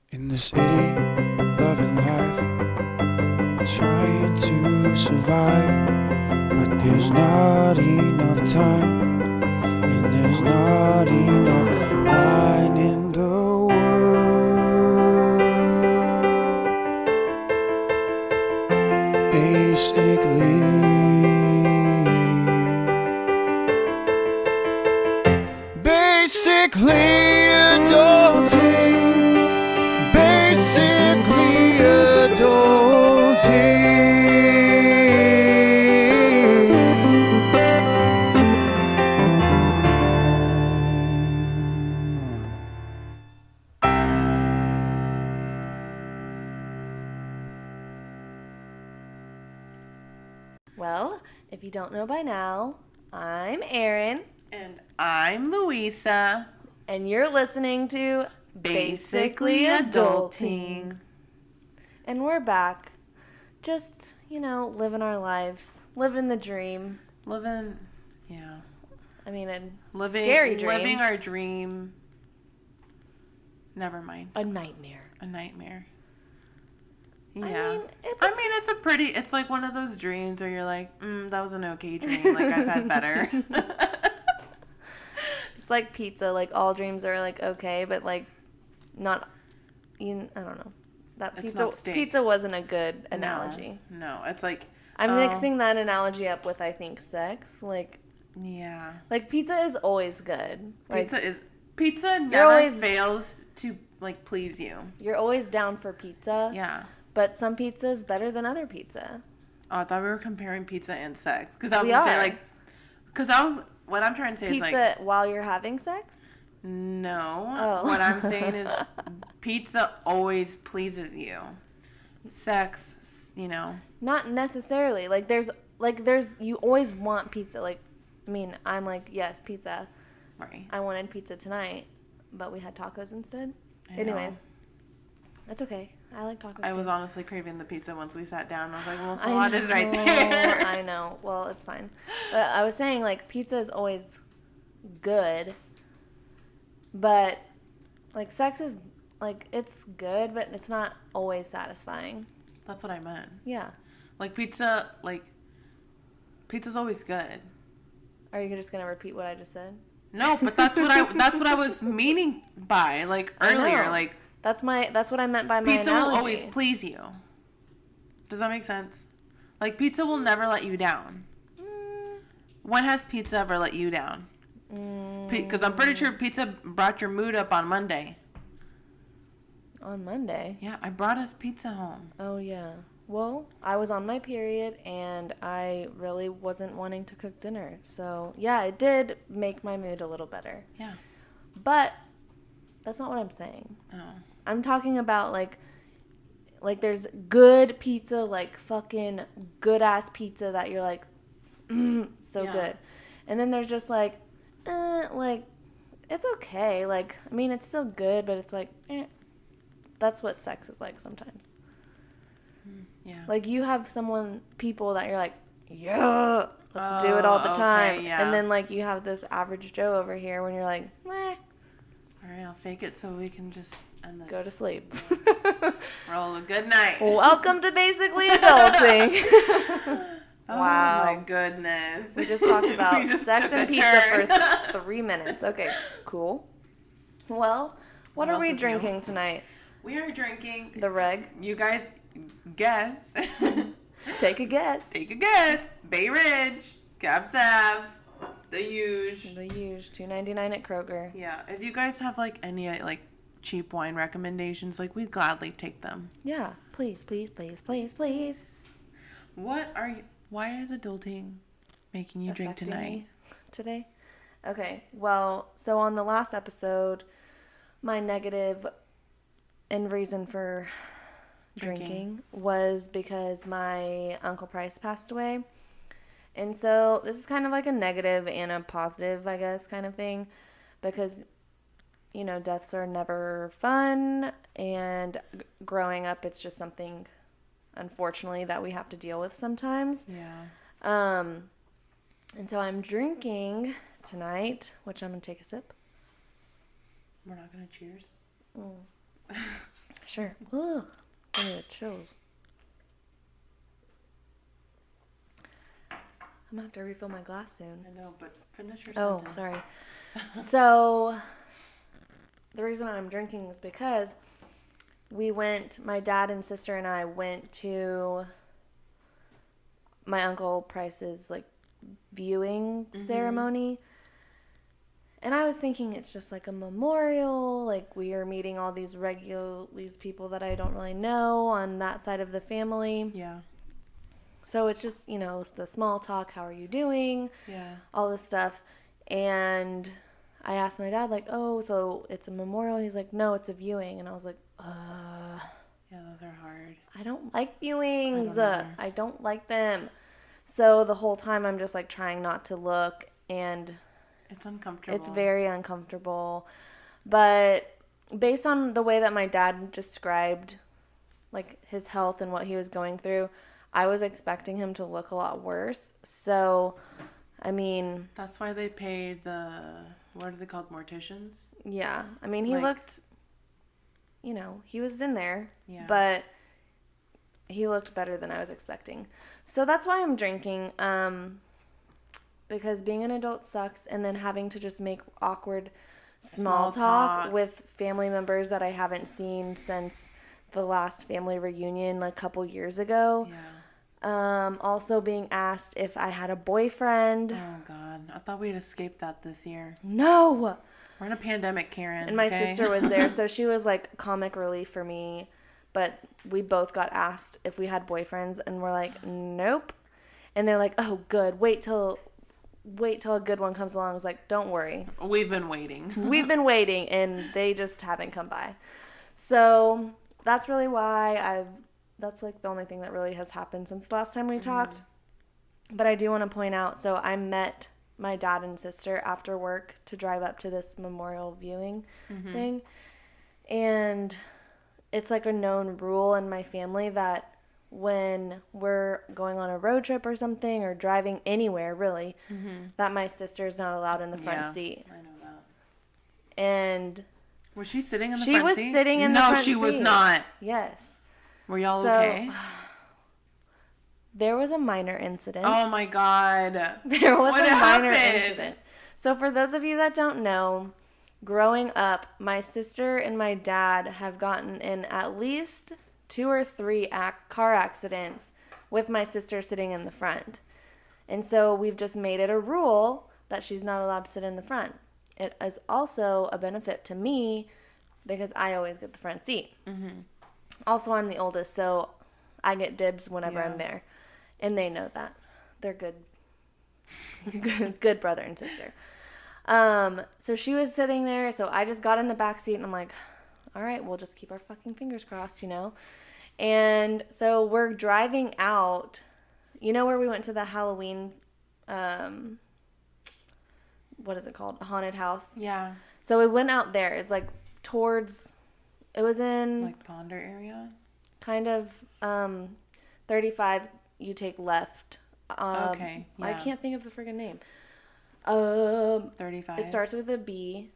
In the city, loving life and trying to survive. But there's not enough time, and there's not enough wine in the world. Basically adulting. Basically adulting. Well, if you don't know by now, I'm Erin. And I'm Luisa. And you're listening to Basically Adulting. And we're back. Just, living our lives. Living the dream. A scary dream. Living our dream. Never mind. A nightmare. A nightmare. Yeah. It's like one of those dreams where you're like, that was an okay dream. Like, I've had better. It's like pizza. Like, all dreams are, like, okay, but, like, not, I don't know. That pizza wasn't a good analogy. No, it's like... I'm mixing that analogy up with, I think, sex. Like... Yeah. Like, pizza is always good. Like, Pizza never fails to, like, please you. You're always down for pizza. Yeah. But some pizza is better than other pizza. Oh, I thought we were comparing pizza and sex. What I'm trying to say is, like... Pizza while you're having sex? No. Oh. What I'm saying is pizza always pleases you. Sex, Not necessarily. There's you always want pizza. I'm like, yes, pizza. Right. I wanted pizza tonight, but we had tacos instead. Anyways, that's okay. I like tacos I too. was honestly craving the pizza once we sat down. I was like, well, Swat is right there. I know. Well, it's fine. But I was saying, pizza is always good, but, sex is, it's good, but it's not always satisfying. That's what I meant. Yeah. Pizza's always good. Are you just going to repeat what I just said? No, but that's what I was meaning by, earlier. That's what I meant by my pizza analogy. Will always please you. Does that make sense? Pizza will never let you down. When has pizza ever let you down? Because I'm pretty sure pizza brought your mood up on Monday. On Monday? Yeah, I brought us pizza home. Oh, yeah. Well, I was on my period, and I really wasn't wanting to cook dinner. So, yeah, it did make my mood a little better. Yeah. But that's not what I'm saying. Oh. I'm talking about, there's good pizza, fucking good-ass pizza that you're like, so good. And then there's just, it's okay. It's still good, but it's That's what sex is like sometimes. Yeah. You have people that you're like, yeah, let's do it all the time. Okay, yeah. And then, you have this average Joe over here when you're like, meh. All right, I'll fake it so we can just end this. Go to sleep. Roll a good night. Welcome to Basically Adulting. Wow. Oh, my goodness. We just talked about sex and pizza for 3 minutes. Okay, cool. Well, what are we drinking tonight? We are drinking... The reg. You guys guess. Take a guess. Take a guess. Bay Ridge, Cab Sav, the huge. The huge, $2.99 at Kroger. Yeah, if you guys have any cheap wine recommendations, we'd gladly take them. Yeah, please, please, please, please, please. Why is adulting making you drink tonight? Today? Okay, well, so on the last episode, my negative and reason for drinking was because my Uncle Price passed away. And so this is kind of a negative and a positive, I guess, kind of thing. Because, deaths are never fun. And growing up, it's just something, unfortunately, that we have to deal with sometimes. Yeah. And so I'm drinking tonight, which I'm going to take a sip. We're not going to cheers? Sure. Ugh. Give me the chills. I'm gonna have to refill my glass soon. I know, but finish your Oh, sentence. sorry. So, the reason I'm drinking is because my dad and sister and I went to my Uncle Price's, like, viewing ceremony. And I was thinking it's just like a memorial, like we are meeting all these people that I don't really know on that side of the family. Yeah. So it's just, the small talk, how are you doing? Yeah. All this stuff. And I asked my dad, like, oh, so it's a memorial? He's like, no, it's a viewing. And I was like, Yeah, those are hard. I don't like viewings. I don't like them. So the whole time I'm just like trying not to look, and it's uncomfortable. it's very uncomfortable. But based on the way that my dad described like his health and what he was going through, I was expecting him to look a lot worse. So, I mean, that's why they pay what are they called, morticians? Yeah. I mean, he looked, he was in there, but he looked better than I was expecting. So that's why I'm drinking, because being an adult sucks, and then having to just make awkward small talk with family members that I haven't seen since the last family reunion like a couple years ago. Yeah. Also being asked if I had a boyfriend. Oh, God. I thought we'd escaped that this year. No! We're in a pandemic, Karen. And my sister was there, so she was like comic relief for me. But we both got asked if we had boyfriends, and we're like, nope. And they're like, oh, good. Wait till a good one comes along. I was like, don't worry. We've been waiting. We've been waiting, and they just haven't come by. So that's really why that's like the only thing that really has happened since the last time we talked. But I do want to point out, so I met my dad and sister after work to drive up to this memorial viewing thing. And it's like a known rule in my family that when we're going on a road trip or something, or driving anywhere really, that my sister's not allowed in the front seat. I know that. And was she sitting in the she front was seat? sitting in the front seat. No, she was not. Yes. Were y'all okay? There was a minor incident. Oh my God. There was What a minor happened? incident. So for those of you that don't know, growing up, my sister and my dad have gotten in at least 2 or 3 car accidents with my sister sitting in the front. And so we've just made it a rule that she's not allowed to sit in the front. It is also a benefit to me because I always get the front seat. Also, I'm the oldest, so I get dibs whenever I'm there. And they know that. They're good brother and sister. So she was sitting there, so I just got in the back seat, and I'm like, all right, we'll just keep our fucking fingers crossed, And so we're driving out. You know where we went to the Halloween, what is it called? A haunted house? Yeah. So we went out there. It's like it was in... like Ponder area? Kind of 35, you take left. Okay, yeah. I can't think of the friggin' name. 35. It starts with a B.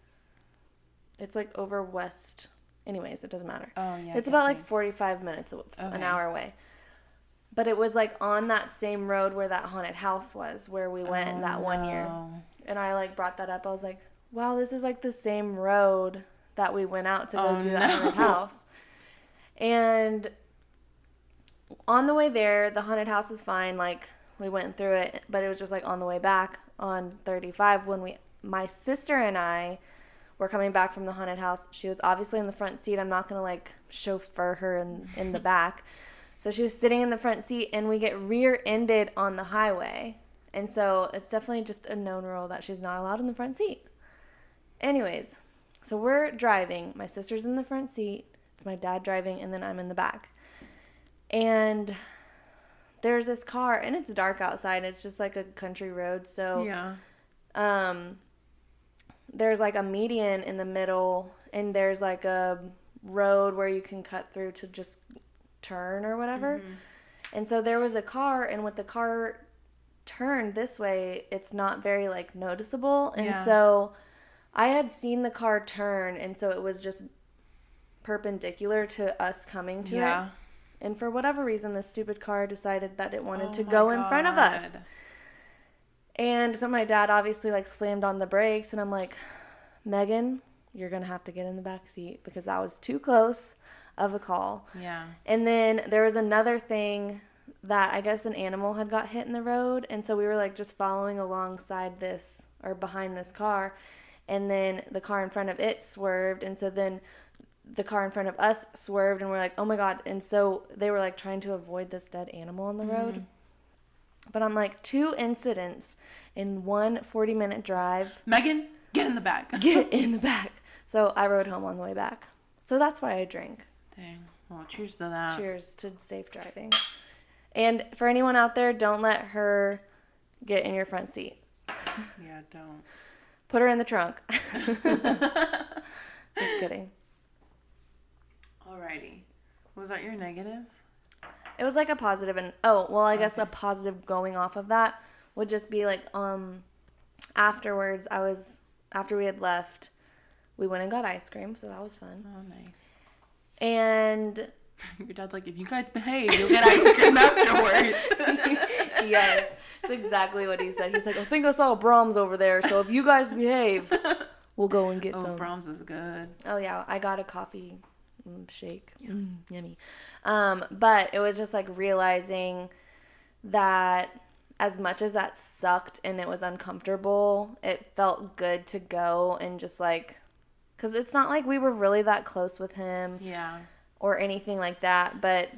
It's like over west. Anyways, it doesn't matter. Oh, yeah. It's about like 45 minutes, an hour away. But it was like on that same road where that haunted house was, where we went that 1 year. And I like brought that up. I was like, wow, this is like the same road that we went out to go do that haunted house. And on the way there, the haunted house was fine. Like, we went through it, but it was just like on the way back on 35 when my sister and I were coming back from the haunted house. She was obviously in the front seat. I'm not going to like chauffeur her in the back. So she was sitting in the front seat, and we get rear-ended on the highway. And so it's definitely just a known rule that she's not allowed in the front seat. Anyways, so we're driving. My sister's in the front seat. It's my dad driving, and then I'm in the back. And there's this car, and it's dark outside. It's just like a country road. So there's like a median in the middle, and there's like a road where you can cut through to just turn or whatever. And so there was a car, and with the car turned this way, it's not very like noticeable. And so I had seen the car turn, and so it was just perpendicular to us coming to it. And for whatever reason, this stupid car decided that it wanted to go in front of us. And so my dad obviously like slammed on the brakes, and I'm like, Megan, you're going to have to get in the back seat because that was too close of a call. Yeah. And then there was another thing that I guess an animal had got hit in the road. And so we were like just following alongside this or behind this car. And then the car in front of it swerved. And so then the car in front of us swerved, and we're like, oh my God. And so they were like trying to avoid this dead animal on the road. But I'm like, 2 incidents in one 40-minute drive. Megan, get in the back. Get in the back. So I rode home on the way back. So that's why I drank. Dang. Well, cheers to that. Cheers to safe driving. And for anyone out there, don't let her get in your front seat. Yeah, don't. Put her in the trunk. Just kidding. Alrighty. Was that your negative? It was like a positive, and I guess a positive going off of that would just be like afterwards after we had left, we went and got ice cream, so that was fun. Oh, nice. And your dad's like, if you guys behave, you'll get ice cream afterwards. Yes, that's exactly what he said. He's like, I think I saw Brahms over there, so if you guys behave, we'll go and get some. Oh, Brahms is good. Oh yeah, I got a coffee shake. Yummy. But it was just like realizing that as much as that sucked and it was uncomfortable, it felt good to go and just like, because it's not like we were really that close with him. Yeah. Or anything like that, but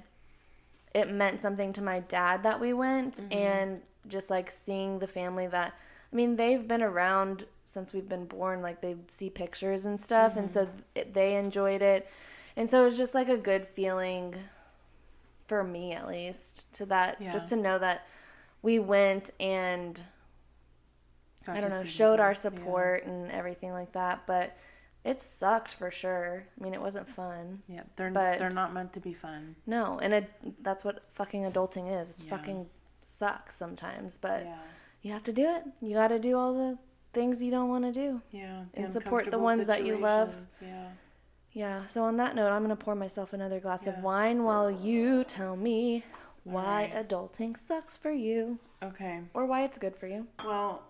it meant something to my dad that we went, and just like seeing the family that, I mean, they've been around since we've been born, like they see pictures and stuff, and so they enjoyed it, and so it was just like a good feeling for me, at least, to that, just to know that we went and I don't know, showed our support and everything like that, but it sucked for sure. I mean, it wasn't fun. Yeah, they're not meant to be fun. No, and that's what fucking adulting is. It's fucking sucks sometimes, but you have to do it. You got to do all the things you don't want to do. Yeah, and support the ones that you love. Yeah. Yeah, so on that note, I'm going to pour myself another glass of wine while you tell me why adulting sucks for you. Okay. Or why it's good for you. Well,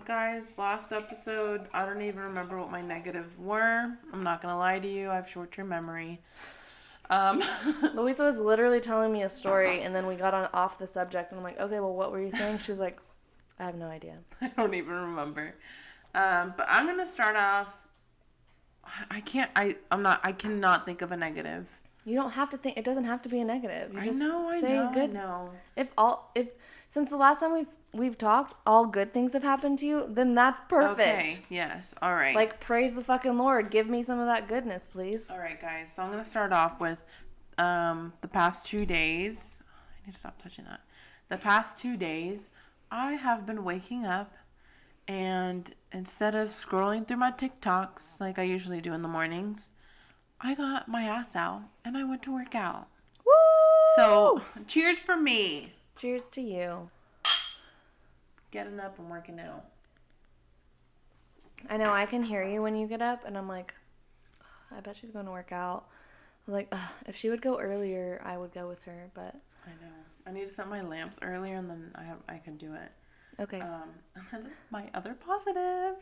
guys, last episode, I don't even remember what my negatives were. I'm not going to lie to you. I have short-term memory. Luisa was literally telling me a story, and then we got off the subject, and I'm like, okay, well, what were you saying? She was like, I have no idea. I don't even remember. But I'm going to start off. I cannot think of a negative. You don't have to think. It doesn't have to be a negative. You just say good. I know. If since the last time we've talked, all good things have happened to you, then that's perfect. Okay. Yes. All right. Like, praise the fucking Lord. Give me some of that goodness, please. All right, guys. So I'm gonna start off with the past 2 days. I need to stop touching that. The past 2 days, I have been waking up, and instead of scrolling through my TikToks like I usually do in the mornings, I got my ass out and I went to work out. Woo! So, cheers for me. Cheers to you. Getting up and working out. I know, I can hear you when you get up, and I'm like, I bet she's going to work out. I was like, if she would go earlier, I would go with her, but... I know. I need to set my lamps earlier, and then I can do it. Okay. And then my other positive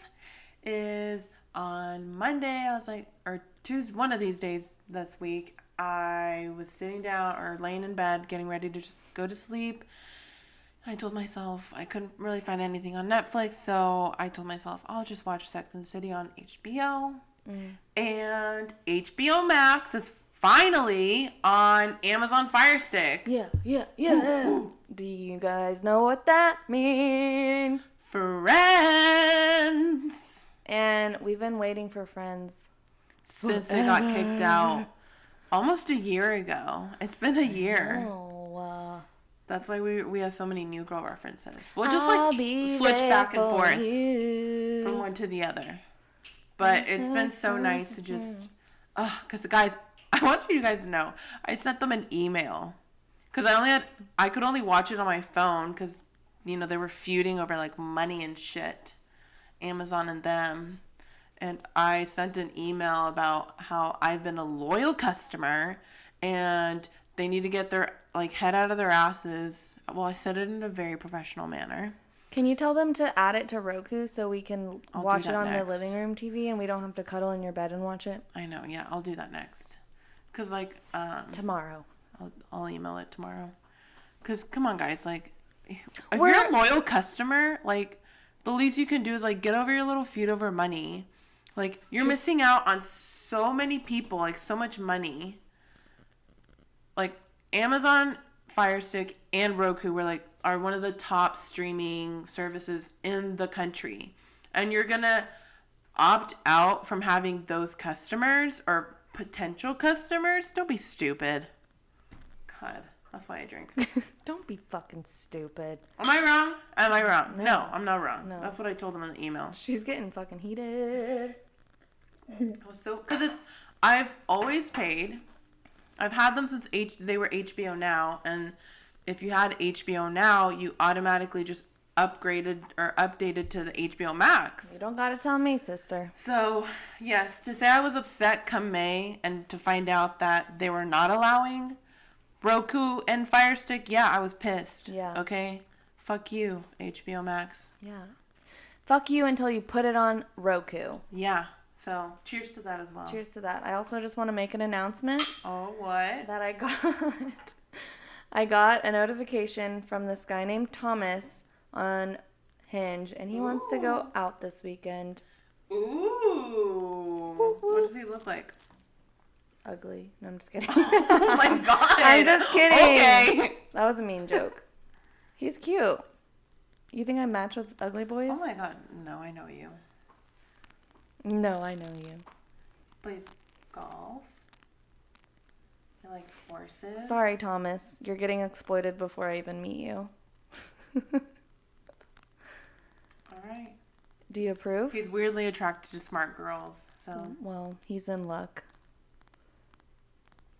is on Monday, I was like, or Tuesday, one of these days this week, I was sitting down or laying in bed getting ready to just go to sleep. And I told myself I couldn't really find anything on Netflix, so I told myself I'll just watch Sex and the City on HBO. And HBO Max is finally on Amazon Fire Stick. Yeah. Ooh. Do you guys know what that means? Friends. And we've been waiting for Friends since they got kicked out almost a year ago. It's been a year. That's why we have so many New Girl references. We'll just switch back and forth from one to the other. But it's been so nice to just, because the guys, I want you guys to know, I sent them an email because I could only watch it on my phone because, you know, they were feuding over like money and shit, Amazon and them. and I sent an email about how I've been a loyal customer and they need to get their head out of their asses. Well, I said it in a very professional manner. Can you tell them to add it to Roku so we can watch it on next. the living room TV and we don't have to cuddle in your bed and watch it? I know, yeah, I'll do that next. Because, tomorrow. I'll email it tomorrow. Because, come on, guys, if you're a loyal customer, the least you can do is, get over your little feud over money. You're missing out on so many people, so much money. Amazon Fire Stick and Roku are one of the top streaming services in the country. And you're going to opt out from having those customers or potential customers? Don't be stupid. God, that's why I drink. Don't be fucking stupid. Am I wrong? Am I wrong? No, I'm not wrong. No. That's what I told him in the email. She's getting fucking heated. Because I've always paid. I've had them since they were HBO Now, and if you had HBO Now, you automatically just upgraded or updated to the HBO Max. You don't gotta tell me, sister. So, yes, to say I was upset come May and to find out that they were not allowing Roku and Fire Stick, yeah, I was pissed. Yeah. Okay? Fuck you, HBO Max. Yeah. Fuck you until you put it on Roku. Yeah. So, cheers to that as well. Cheers to that. I also just want to make an announcement. Oh, what? That I got a notification from this guy named Thomas on Hinge, and he wants to go out this weekend. Ooh. What does he look like? Ugly. No, I'm just kidding. Oh my god. I'm just kidding. Okay. That was a mean joke. He's cute. You think I match with ugly boys? Oh my god. No, I know you. No, I know you. Plays golf. He likes horses. Sorry, Thomas. You're getting exploited before I even meet you. All right. Do you approve? He's weirdly attracted to smart girls, so. Well, he's in luck.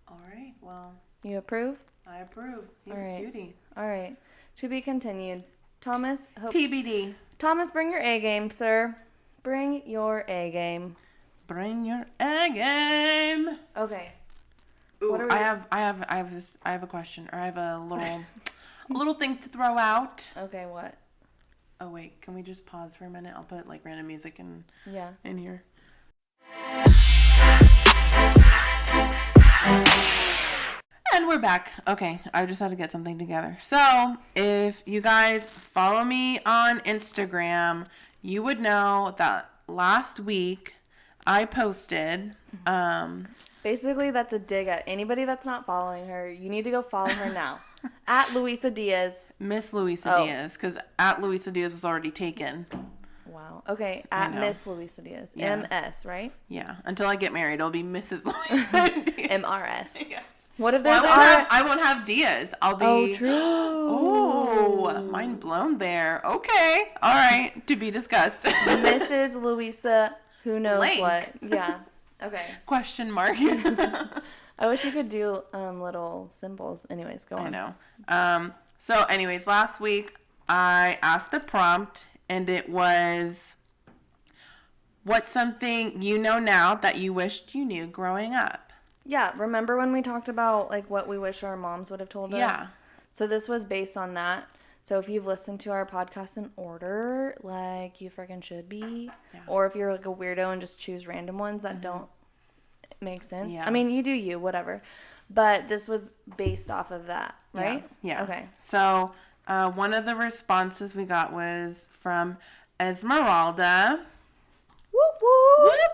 All right, well. You approve? I approve. He's All right. a cutie. All right. To be continued. Thomas. TBD. Thomas, bring your A game, sir. Bring your A game. Bring your A game. Okay. Ooh, What are we I have a question, or I have a little thing to throw out. Okay, what? Oh wait, can we just pause for a minute? I'll put random music in here. And we're back. Okay, I just had to get something together. So, if you guys follow me on Instagram, you would know that last week I posted Basically, that's a dig at anybody that's not following her. You need to go follow her now. At Luisa Diaz. Miss Luisa Diaz, because at Luisa Diaz was already taken. Wow. Okay, at Miss Luisa Diaz. Yeah. MS, right? Yeah. Until I get married, it'll be Mrs. Luisa Diaz. MRS. Yes. What if there's I won't have Diaz. I'll be. Oh, true. Oh, mind blown there. Okay. All right. To be discussed. Mrs. Louisa, who knows Blank. what. Yeah. Okay. Question mark. I wish you could do little symbols. Anyways, go on. I know. So anyways, last week I asked the prompt and it was, what's something you know now that you wished you knew growing up? Yeah, remember when we talked about what we wish our moms would have told us? Yeah. So this was based on that. So if you've listened to our podcast in order, you freaking should be, or if you're a weirdo and just choose random ones that don't make sense. Yeah. I mean, you do you, whatever. But this was based off of that, right? Yeah. Okay. So one of the responses we got was from Esmeralda. Whoop whoop. Whoop.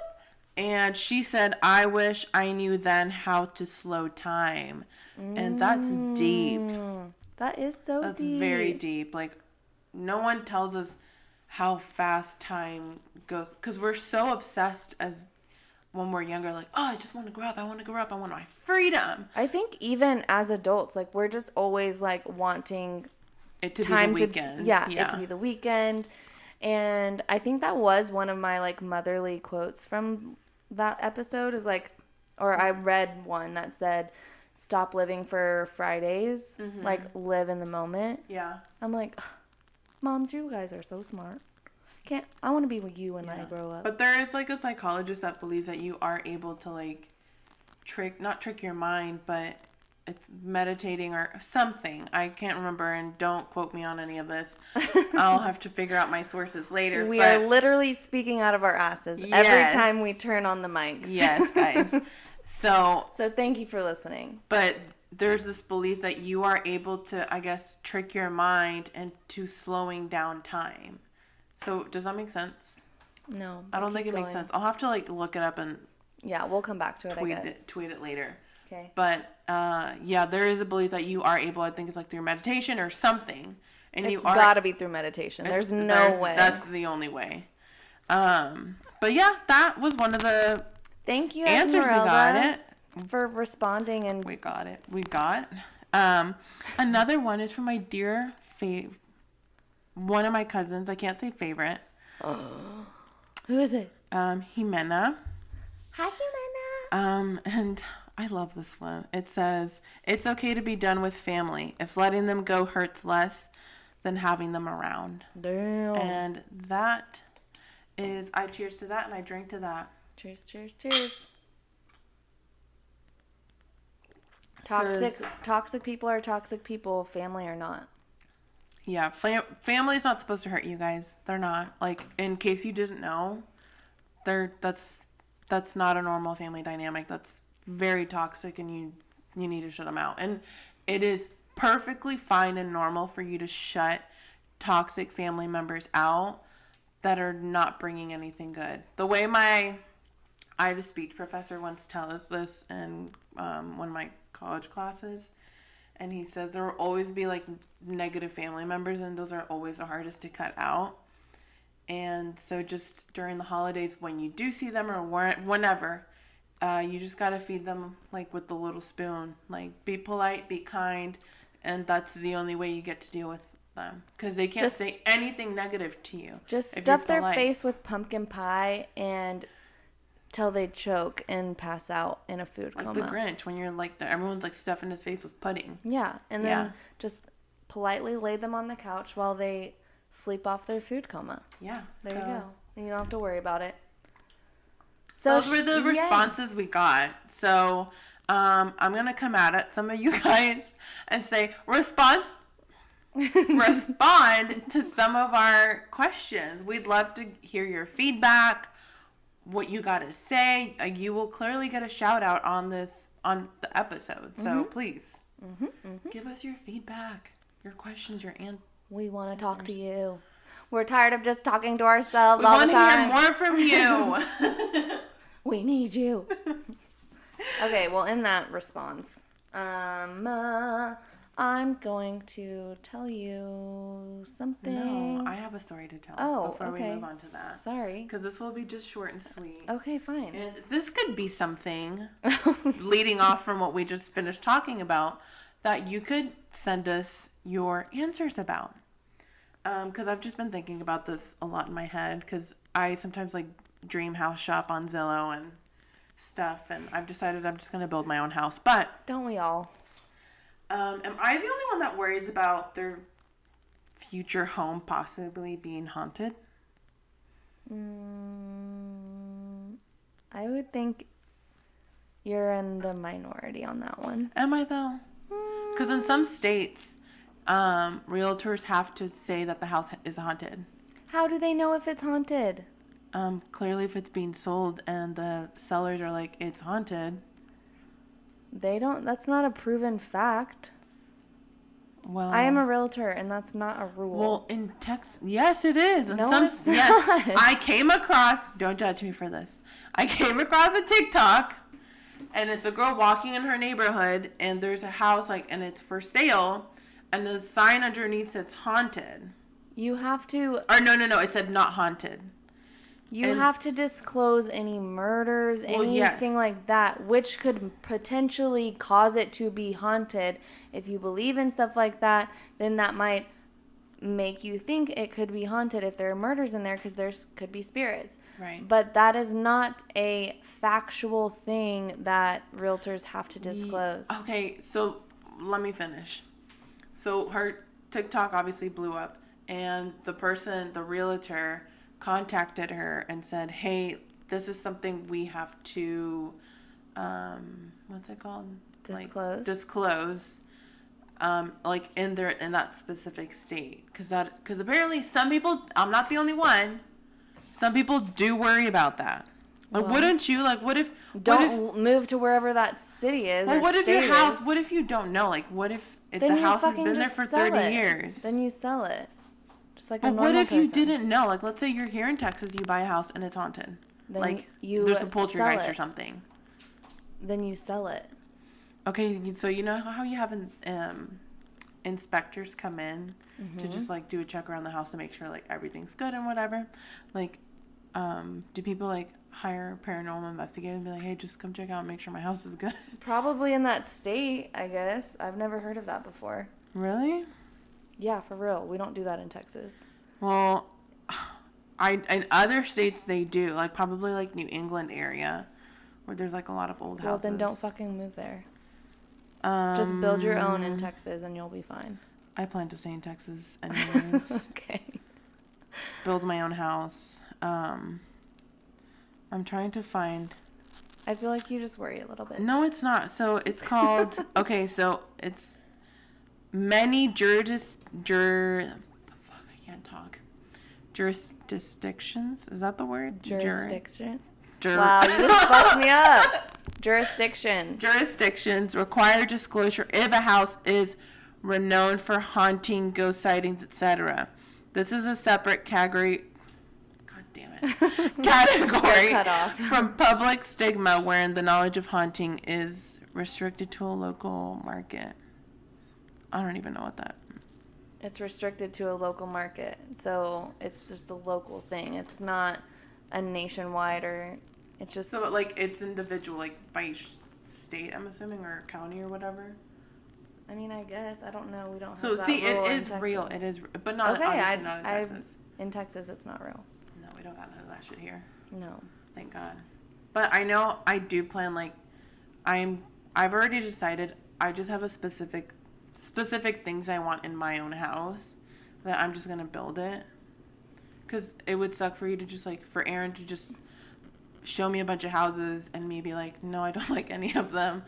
And she said, I wish I knew then how to slow time. And that's deep. That is so That's deep. very deep. No one tells us how fast time goes. Because we're so obsessed when we're younger, oh, I just want to grow up. I want to grow up. I want my freedom. I think even as adults, we're just always wanting It to time be the weekend. it to be the weekend. And I think that was one of my motherly quotes from that episode is or I read one that said, stop living for Fridays, live in the moment. Yeah. I'm like, moms, you guys are so smart. I want to be with you when I grow up. But there is like a psychologist that believes that you are able to like not trick your mind, but it's meditating or something. I can't remember, and don't quote me on any of this. I'll have to figure out my sources later. We are literally speaking out of our asses every time we turn on the mics. Yes, guys. So thank you for listening. But there's this belief that you are able to, I guess, trick your mind into slowing down time. So does that make sense? No. I don't think it makes sense. I'll have to like look it up and we'll come back to it, I guess. Tweet it later. Okay. But there is a belief that you are able, I think it's like through meditation or something. And it's got to be through meditation. There's no way. That's the only way. But yeah, that was one of the Thank you, answers. Esmeralda, we got it. For responding. And we got it. Another one is from my dear one of my cousins. I can't say favorite. Who is it? Jimena. Hi, Jimena. And I love this one. It says, it's okay to be done with family if letting them go hurts less than having them around. Damn. And that is, I cheers to that and I drink to that. Cheers, cheers, cheers. Toxic people are toxic people, family or not. Yeah, family's not supposed to hurt you guys. They're not. Like, in case you didn't know, that's not a normal family dynamic. That's very toxic, and you need to shut them out. And it is perfectly fine and normal for you to shut toxic family members out that are not bringing anything good. The way I had a speech professor once tell us this in one of my college classes, and he says there will always be like negative family members, and those are always the hardest to cut out. And so just during the holidays, when you do see them or whenever, you just got to feed them like with the little spoon. Like, be polite, be kind, and that's the only way you get to deal with them, because they can't say anything negative to you. Just stuff their face with pumpkin pie and till they choke and pass out in a food coma. Like the Grinch, when you're like, everyone's like stuffing his face with pudding. Yeah, and then just politely lay them on the couch while they sleep off their food coma. Yeah. There you go. And you don't have to worry about it. So those were the responses we got. So I'm going to come at some of you guys and say, respond to some of our questions. We'd love to hear your feedback, what you got to say. You will clearly get a shout out on the episode. So please give us your feedback, your questions, your answers. We want to talk to you. We're tired of just talking to ourselves all the time. We want to hear more from you. We need you. Okay, well, in that response, I'm going to tell you something. No, I have a story to tell before we move on to that. Sorry. Because this will be just short and sweet. Okay, fine. And this could be something, leading off from what we just finished talking about, that you could send us your answers about. Because I've just been thinking about this a lot in my head, because I sometimes like dream house shop on Zillow and stuff, and I've decided I'm just going to build my own house. But don't we all? Am I the only one that worries about their future home possibly being haunted? I would think you're in the minority on that one. Am I though? Because in some states, realtors have to say that the house is haunted. How do they know if it's haunted? Clearly if it's being sold and the sellers are like, it's haunted. That's not a proven fact. Well, I am a realtor and that's not a rule. Well, in Texas, yes it is. No, it's not. Yes, I came across, don't judge me for this. I came across a TikTok and it's a girl walking in her neighborhood and there's a house and it's for sale and the sign underneath says haunted. You have to... Or no, it said not haunted. You have to disclose any murders, anything like that, which could potentially cause it to be haunted. If you believe in stuff like that, then that might make you think it could be haunted if there are murders in there, because there could be spirits. Right. But that is not a factual thing that realtors have to disclose. Okay, so let me finish. So her TikTok obviously blew up, and the realtor, contacted her and said, hey, this is something we have to, what's it called? Disclose. Disclose. Like in that specific state. Because apparently some people, I'm not the only one, some people do worry about that. Like, Well, wouldn't you? Like, what if... move to wherever that city is or what if state your house... is. What if you don't know? Like, what if Then the you house has fucking been there just for sell 30 it. years? Then you sell it. Just like a But normal what if you person. didn't know? Like, let's say you're here in Texas, you buy a house and it's haunted. Then Like, you there's a poltergeist sell or it. something. Then you sell it. Okay, so you know how you have inspectors come in to Mm-hmm. just, like, do a check around the house to make sure, like, everything's good and whatever? Like, do people, like, hire paranormal investigators and be like, hey, just come check out and make sure my house is good? Probably in that state, I guess. I've never heard of that before. Really? Yeah, for real. We don't do that in Texas. Well, in other states they do, like probably like New England area, where there's like a lot of old Well, houses. then don't fucking move there. Just build your own in Texas and you'll be fine. I plan to stay in Texas anyways. Okay. Build my own house. I'm trying to find... I feel like you just worry a little bit. No, it's not. So it's called... Okay, so it's many I can't talk. Jurisdictions? Is that the word? Jurisdiction? Wow, you just fucked me up. Jurisdiction. Jurisdictions require disclosure if a house is renowned for haunting, ghost sightings, etc. This is a separate category. God damn it. Category Cut off. from public stigma, wherein the knowledge of haunting is restricted to a local market. I don't even know what that. It's restricted to a local market. So it's just a local thing. It's not a nationwide or it's just... So like it's individual, like by each state, I'm assuming, or county or whatever. I mean, I guess. I don't know. We don't have So that see, rule it in is Texas. real. It is, but not Okay, obviously not in Texas. in Texas, it's not real. No, we don't got none of that shit here. No. Thank God. But I know I do plan, like, I've already decided I just have a specific things I want in my own house that I'm just going to build it. Because it would suck for you to just, like, for Erin to just show me a bunch of houses and me be like, no, I don't like any of them.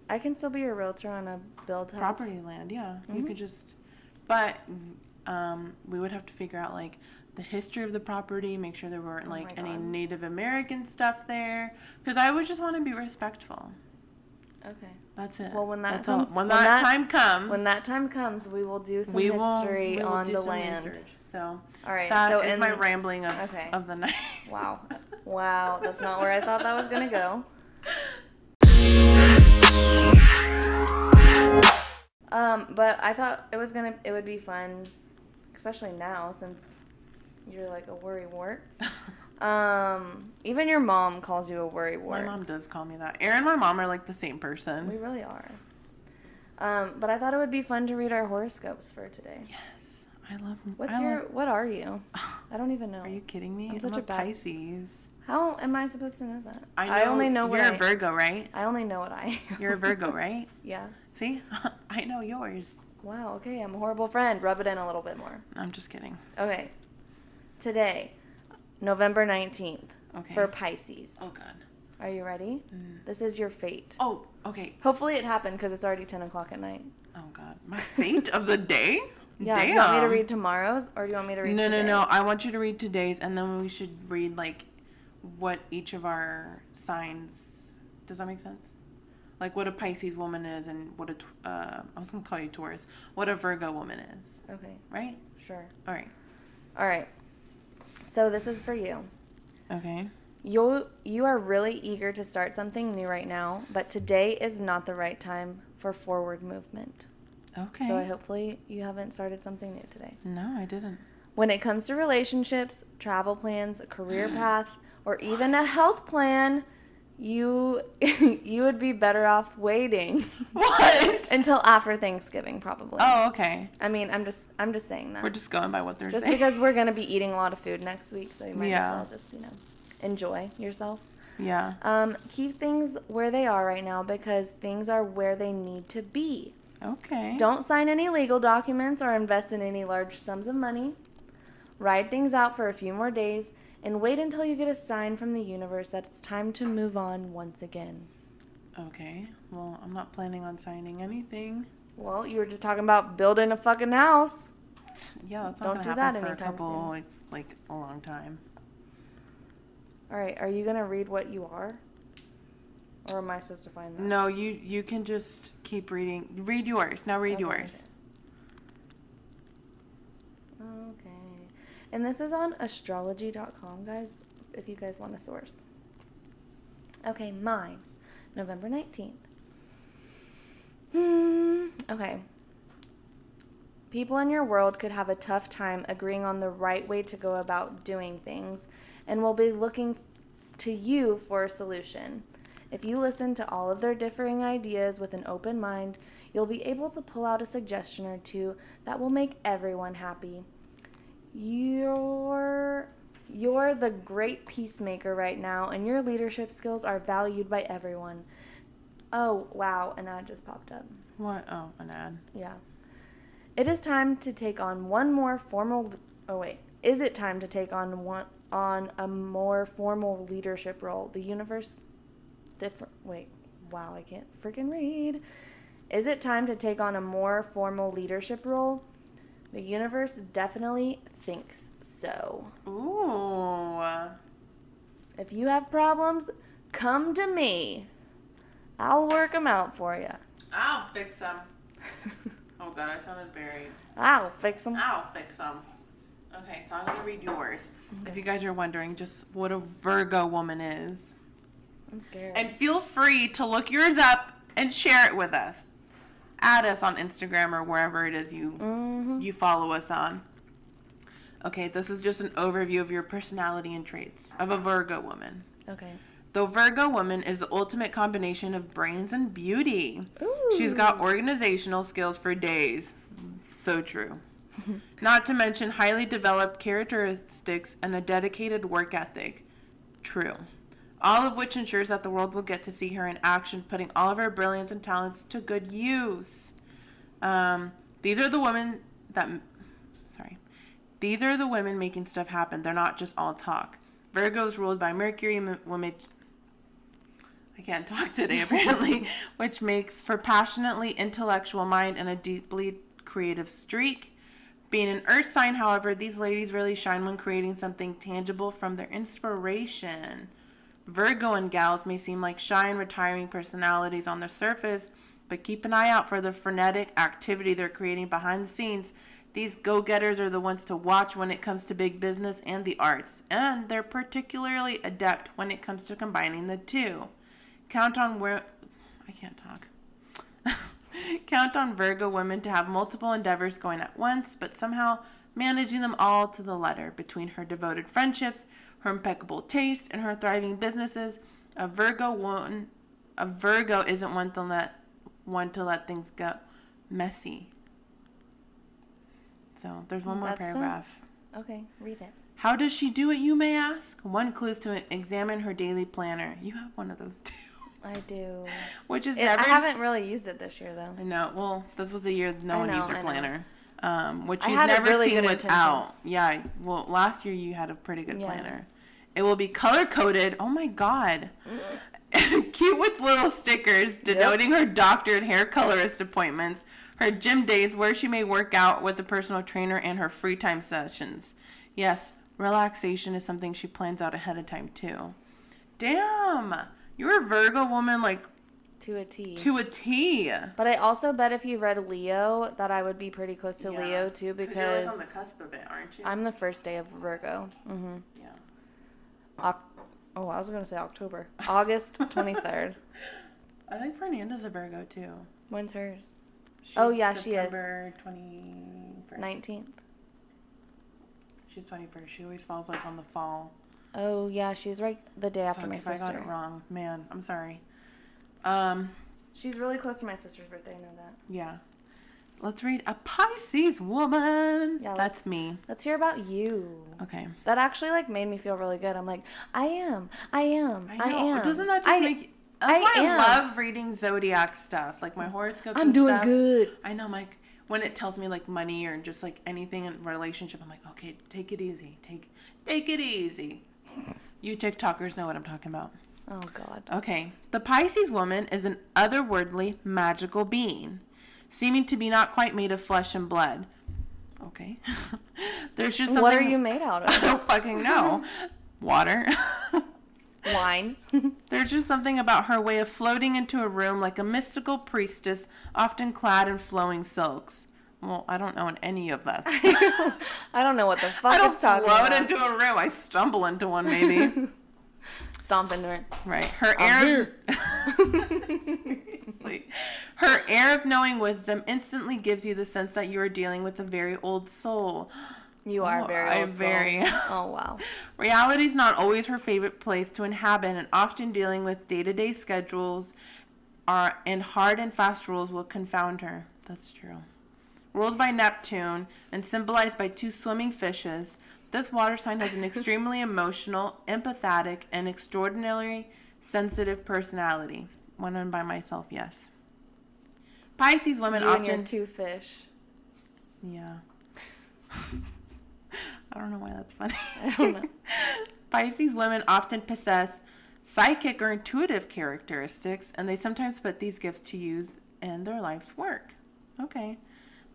I can still be a realtor on a build house. Property land, yeah. Mm-hmm. You could just, but we would have to figure out, like, the history of the property, make sure there weren't, like, any Native American stuff there. Because I would just want to be respectful. Okay. That's it. Well, when that time comes, we will do some history on the land. Research. So, all right. That is my rambling of the night. Wow. Wow. That's not where I thought that was going to go. But I thought it would be fun, especially now since you're like a worrywart. Even your mom calls you a worrywart. My mom does call me that. Erin and my mom are like the same person. We really are. But I thought it would be fun to read our horoscopes for today. Yes, I love. What are you? I don't even know. Are you kidding me? I'm such a a Pisces. How am I supposed to know that? I only know what you're a Virgo, right? I only know what I am. You're a Virgo, right? Yeah. See? I know yours. Wow, okay, I'm a horrible friend. Rub it in a little bit more. I'm just kidding. Okay. Today, November 19th, okay. for Pisces. Oh, God. Are you ready? This is your fate. Oh, okay. Hopefully it happened because it's already 10 o'clock at night. Oh, God. My fate of the day? Yeah, Damn. Do you want me to read tomorrow's or do you want me to read today's? No. I want you to read today's and then we should read, like, what each of our signs... Does that make sense? Like, what a Pisces woman is and what I was going to call you Taurus. What a Virgo woman is. Okay. Right? Sure. All right. So this is for you. Okay. You are really eager to start something new right now, but today is not the right time for forward movement. Okay. So hopefully you haven't started something new today. No, I didn't. When it comes to relationships, travel plans, a career path, or even a health plan, you would be better off waiting. What? Until after Thanksgiving, probably. Oh, okay. I mean, I'm just saying that. We're just going by what they're just saying. Because we're gonna be eating a lot of food next week, so you might as Yeah. well just enjoy yourself. Yeah. Keep things where they are right now because things are where they need to be. Okay. Don't sign any legal documents or invest in any large sums of money. Ride things out for a few more days and wait until you get a sign from the universe that it's time to move on once again. Okay. Well, I'm not planning on signing anything. Well, you were just talking about building a fucking house. Yeah, that's Don't not do gonna that happen for a anytime couple, soon. like a long time. All right, are you going to read what you are? Or am I supposed to find that? No, you can just keep reading. Read yours. Now read Okay, yours. Okay. And this is on astrology.com, guys, if you guys want a source. Okay, mine. November 19th. Okay. People in your world could have a tough time agreeing on the right way to go about doing things and will be looking to you for a solution. If you listen to all of their differing ideas with an open mind, you'll be able to pull out a suggestion or two that will make everyone happy. You're the great peacemaker right now, and your leadership skills are valued by everyone. Oh, wow, an ad just popped up. What? Oh, an ad. Yeah. It is time to take on one more formal... Oh, wait. Is it time to take on a more formal leadership role? The universe... Wait. Wow, I can't freaking read. Is it time to take on a more formal leadership role? The universe definitely thinks so. Ooh. If you have problems, come to me. I'll work them out for you. I'll fix them. Oh, God, I sounded buried. I'll fix them. I'll fix them. Okay, so I'm going to read yours. Okay. If you guys are wondering just what a Virgo woman is. I'm scared. And feel free to look yours up and share it with us. Add us on Instagram or wherever it is you follow us on. Okay, this is just an overview of your personality and traits of a Virgo woman. Okay. The Virgo woman is the ultimate combination of brains and beauty. Ooh. She's got organizational skills for days. So true. Not to mention highly developed characteristics and a dedicated work ethic. True. All of which ensures that the world will get to see her in action, putting all of her brilliance and talents to good use. These are the women making stuff happen. They're not just all talk. Virgo's ruled by Mercury, I can't talk today apparently, which makes for passionately intellectual mind and a deeply creative streak. Being an earth sign, however, these ladies really shine when creating something tangible from their inspiration. Virgo and gals may seem like shy and retiring personalities on the surface, but keep an eye out for the frenetic activity they're creating behind the scenes. These go-getters are the ones to watch when it comes to big business and the arts, and they're particularly adept when it comes to combining the two. Count on Virgo women to have multiple endeavors going at once, but somehow managing them all to the letter. Between her devoted friendships, her impeccable taste, and her thriving businesses, a Virgo isn't one to let things go messy. So there's one more paragraph. Okay, read it. How does she do it, you may ask? One clue is to examine her daily planner. You have one of those too. I do. Which is I haven't really used it this year, though. I know. Well, this was the year no one used her planner. Which I she's had never really seen good without. intentions. Yeah. Well, last year you had a pretty good planner. It will be color-coded. Oh, my God. Cute with little stickers denoting her doctor and hair colorist appointments, her gym days where she may work out with a personal trainer, and her free time sessions. Yes, relaxation is something she plans out ahead of time, too. Damn. You're a Virgo woman, like... To a T. To a T. But I also bet if you read Leo, that I would be pretty close to Leo, too, because... You're like on the cusp of it, aren't you? I'm the first day of Virgo. Mm-hmm. Yeah. I was going to say October. August 23rd. I think Fernanda's a Virgo, too. When's hers? She's she is. September 21st. 19th. She's 21st. She always falls, like, on the fall. Oh, yeah, she's right the day after my sister. I got it wrong. Man, I'm sorry. She's really close to my sister's birthday, I know that. Yeah. Let's read a Pisces woman. Yeah, that's me. Let's hear about you. Okay. That actually, like, made me feel really good. I'm like, I am. Doesn't that just make... That's why I love reading zodiac stuff, like my horoscopes I'm doing good. I know, Mike. when it tells me like money or just like anything in relationship, I'm like, okay, take it easy. Take it easy. You TikTokers know what I'm talking about. Oh, God. Okay. The Pisces woman is an otherworldly, magical being, seeming to be not quite made of flesh and blood. Okay. There's just something... What are you made out of? I don't fucking know. Water. Wine. There's just something about her way of floating into a room like a mystical priestess, often clad in flowing silks. Well, I don't know any of that. I don't know what the fuck I don't it's talking float about. into a room. I stumble into one, maybe. Stomp into it. Right. Her air... Her air of knowing wisdom instantly gives you the sense that you are dealing with a very old soul. You are very old soul. Oh, wow. Reality is not always her favorite place to inhabit, and often dealing with day-to-day schedules and hard and fast rules will confound her. That's true. Ruled by Neptune and symbolized by 2 swimming fishes, this water sign has an extremely emotional, empathetic, and extraordinarily sensitive personality. When I'm by myself, yes. Pisces women often... and your 2 fish. Yeah. I don't know why that's funny. I don't know. Pisces women often possess psychic or intuitive characteristics, and they sometimes put these gifts to use in their life's work. Okay.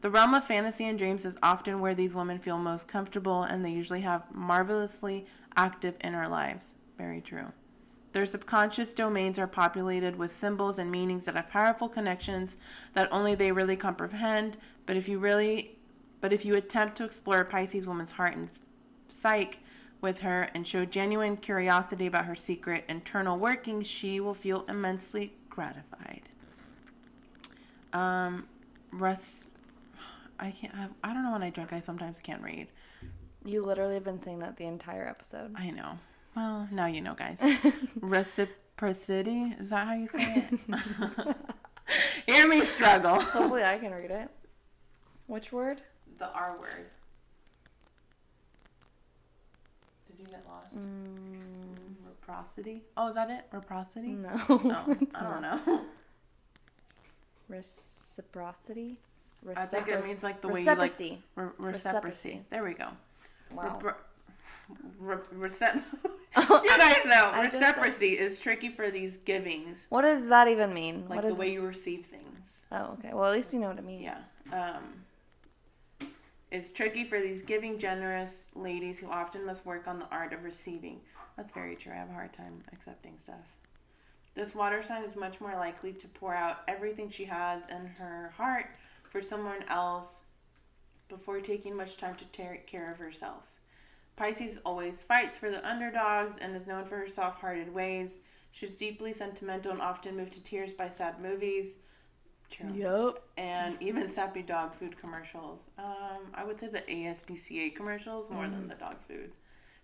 The realm of fantasy and dreams is often where these women feel most comfortable, and they usually have marvelously active inner lives. Very true. Their subconscious domains are populated with symbols and meanings that have powerful connections that only they really comprehend. But if you attempt to explore a Pisces woman's heart and psyche with her and show genuine curiosity about her secret internal workings, she will feel immensely gratified. I don't know when I drink. I sometimes can't read. You literally have been saying that the entire episode. I know. Well, now you know, guys. Reciprocity? Is that how you say it? Hear me struggle. Hopefully I can read it. Which word? The R word. Did you get lost? Reciprocity? Oh, is that it? Reciprocity? No. Oh, I don't know. Reciprocity? I think it means like the way you like... Reciprocity. There we go. Wow. You guys know, reciprocity is tricky for these givings. What does that even mean? Like the way you receive things. Oh, okay. Well, at least you know what it means. Yeah. It's tricky for these giving, generous ladies who often must work on the art of receiving. That's very true. I have a hard time accepting stuff. This water sign is much more likely to pour out everything she has in her heart for someone else before taking much time to take care of herself. Pisces always fights for the underdogs and is known for her soft-hearted ways. She's deeply sentimental and often moved to tears by sad movies. True. Yep. And even sappy dog food commercials. I would say the ASPCA commercials more than the dog food.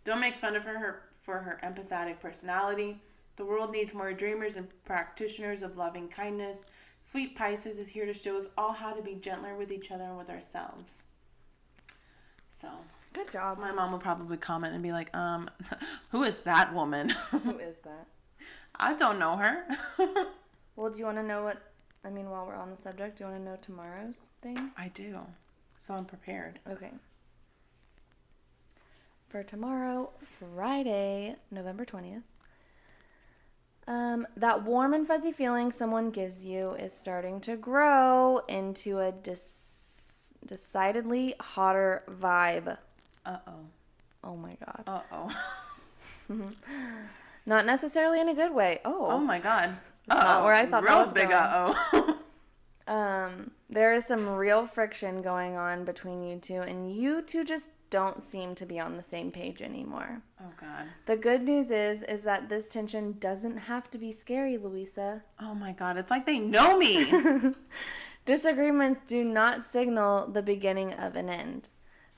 Don't make fun of her for her empathetic personality. The world needs more dreamers and practitioners of loving kindness. Sweet Pisces is here to show us all how to be gentler with each other and with ourselves. So... Good job. My mom will probably comment and be like, who is that woman? Who is that? I don't know her. Well, do you want to know while we're on the subject, do you want to know tomorrow's thing? I do. So I'm prepared. Okay. For tomorrow, Friday, November 20th, that warm and fuzzy feeling someone gives you is starting to grow into a decidedly hotter vibe. Uh-oh. Oh my God. Uh-oh. Not necessarily in a good way. Oh my God. That's not where I thought that was big going. Uh-oh. There is some real friction going on between you two, and you two just don't seem to be on the same page anymore. Oh God. The good news is that this tension doesn't have to be scary, Luisa. Oh my God. It's like they know me. Disagreements do not signal the beginning of an end.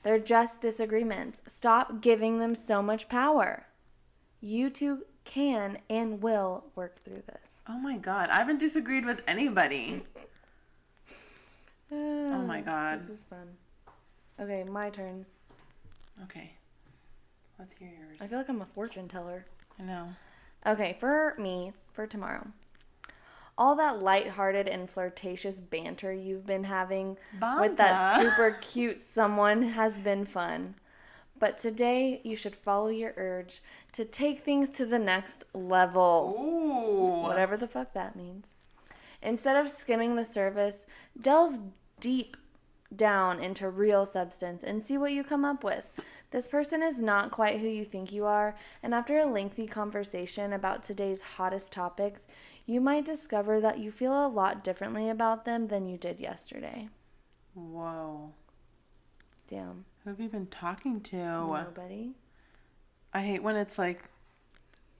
They're just disagreements. Stop giving them so much power. You two can and will work through this. Oh my God. I haven't disagreed with anybody. Oh my God. This is fun. Okay, my turn. Okay. Let's hear yours. I feel like I'm a fortune teller. I know. Okay, for me, for tomorrow. all that lighthearted and flirtatious banter you've been having Banta. with that super cute someone has been fun. But today, you should follow your urge to take things to the next level. Ooh. Whatever the fuck that means. Instead of skimming the surface, delve deep down into real substance and see what you come up with. This person is not quite who you think you are, and after a lengthy conversation about today's hottest topics, you might discover that you feel a lot differently about them than you did yesterday. Whoa. Damn. Who have you been talking to? Nobody. I hate when it's like,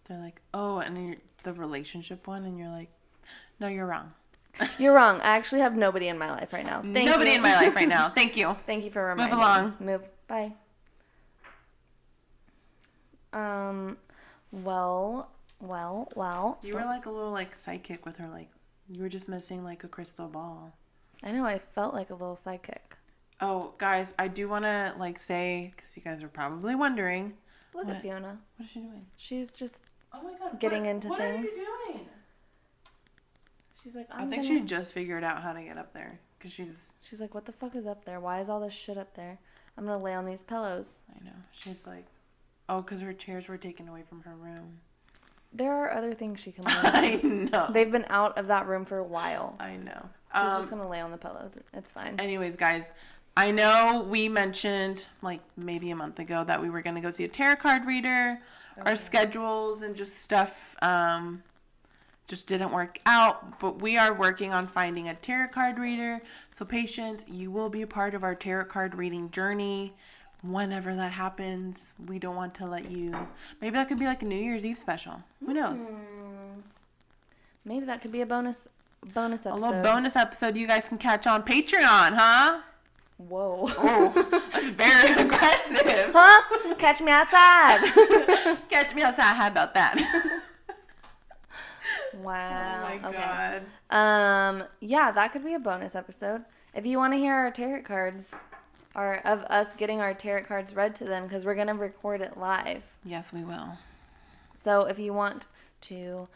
they're like, oh, and you're the relationship one, and you're like, no, you're wrong. You're wrong. I actually have nobody in my life right now. Nobody in my life right now. Thank you. Thank you for reminding Move along. me. Move. Bye. Well. You were like a little like psychic with her, like you were just missing like a crystal ball. I know. I felt like a little psychic. Oh, guys, I do want to like say, because you guys are probably wondering. Look at Fiona. What is she doing? She's just Oh my God. getting into what things. What are you doing? She's like, I think she just figured out how to get up there. Because She's like, what the fuck is up there? Why is all this shit up there? I'm going to lay on these pillows. I know. She's like, oh, because her chairs were taken away from her room. There are other things she can lay on. I know. They've been out of that room for a while. I know. She's just going to lay on the pillows. It's fine. Anyways, guys, I know we mentioned like maybe a month ago that we were going to go see a tarot card reader. Okay. Our schedules and just stuff just didn't work out, but we are working on finding a tarot card reader. So patience, you will be a part of our tarot card reading journey. Whenever that happens, we don't want to let you. Maybe that could be like a New Year's Eve special. Who knows? Maybe that could be a bonus episode. A little bonus episode you guys can catch on Patreon, huh? Whoa. Oh, that's very aggressive. Huh? Catch me outside. Catch me outside. How about that? Wow. Oh my okay. God. Yeah, that could be a bonus episode. If you want to hear our tarot cards, or of us getting our tarot cards read to them, because we're going to record it live. Yes, we will. So if you want to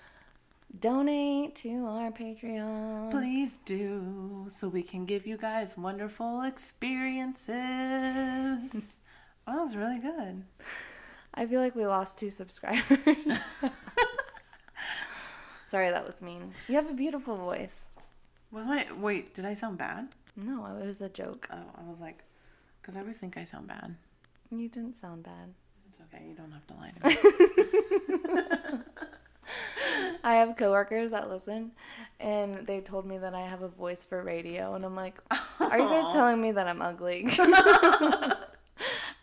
donate to our Patreon, please do, so we can give you guys wonderful experiences. Oh, that was really good. I feel like we lost 2 subscribers. Sorry, that was mean. You have a beautiful voice. Wait, did I sound bad? No, it was a joke. Oh, I was like, because I always think I sound bad. You didn't sound bad. It's okay, you don't have to lie to me. I have coworkers that listen, and they told me that I have a voice for radio, and I'm like, are you guys telling me that I'm ugly?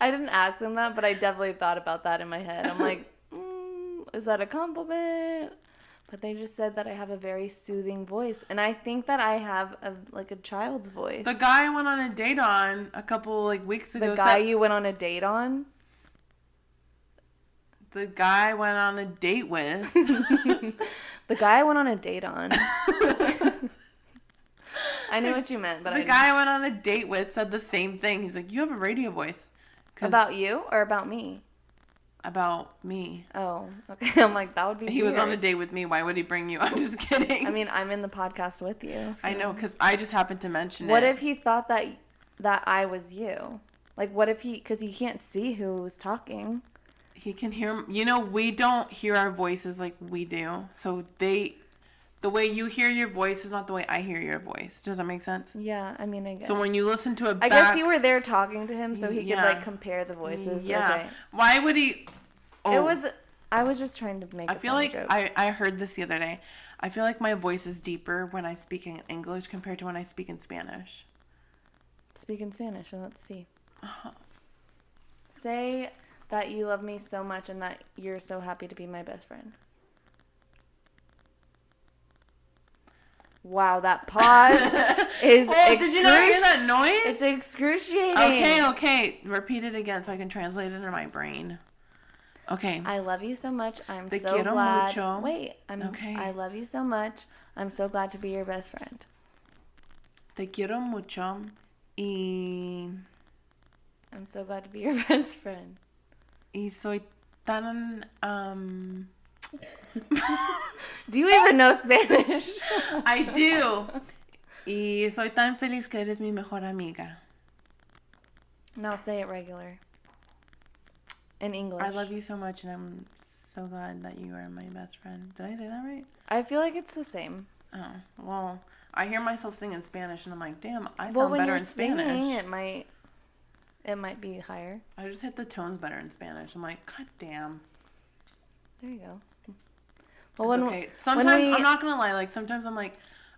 I didn't ask them that, but I definitely thought about that in my head. I'm like, is that a compliment? But they just said that I have a very soothing voice, and I think that I have a child's voice. The guy I went on a date on a couple weeks ago. The guy you went on a date on? The guy I went on a date with. The guy I went on a date on. I knew what you meant, but the guy I went on a date with said the same thing. He's like, you have a radio voice. About you or about me? About me. Oh, okay. I'm like, that would be He weird. was on a date with me. Why would he bring you? I'm just kidding. I mean, I'm in the podcast with you. So. I know, because I just happened to mention What it. if he thought that I was you? Like, what if because he can't see who's talking. He can hear, we don't hear our voices like we do. So the way you hear your voice is not the way I hear your voice. Does that make sense? Yeah, I mean, I guess. So when you listen to I guess you were there talking to him so he could, compare the voices. Yeah. Okay. Why would he... Oh. I was just trying to make a funny joke. I heard this the other day. I feel like my voice is deeper when I speak in English compared to when I speak in Spanish. Speak in Spanish and let's see. Say that you love me so much and that you're so happy to be my best friend. Wow, that pause is excruciating. Did you not hear that noise? It's excruciating. Okay. Repeat it again so I can translate it into my brain. Okay. I love you so much. I'm Te so quiero glad. mucho. Wait. Okay. I love you so much. I'm so glad to be your best friend. Te quiero mucho y... I'm so glad to be your best friend. Y soy tan Do you even know Spanish? I do. Y soy tan feliz que eres mi mejor amiga. No, say it regular. In English. I love you so much, and I'm so glad that you are my best friend. Did I say that right? I feel like it's the same. Oh, well, I hear myself sing in Spanish, and I'm like, damn, I Well, sound when better you're in Spanish. singing, it might be higher. I just hit the tones better in Spanish. I'm like, god damn. There you go. It's Well, okay. Sometimes, I'm not going to lie, like, sometimes I'm like,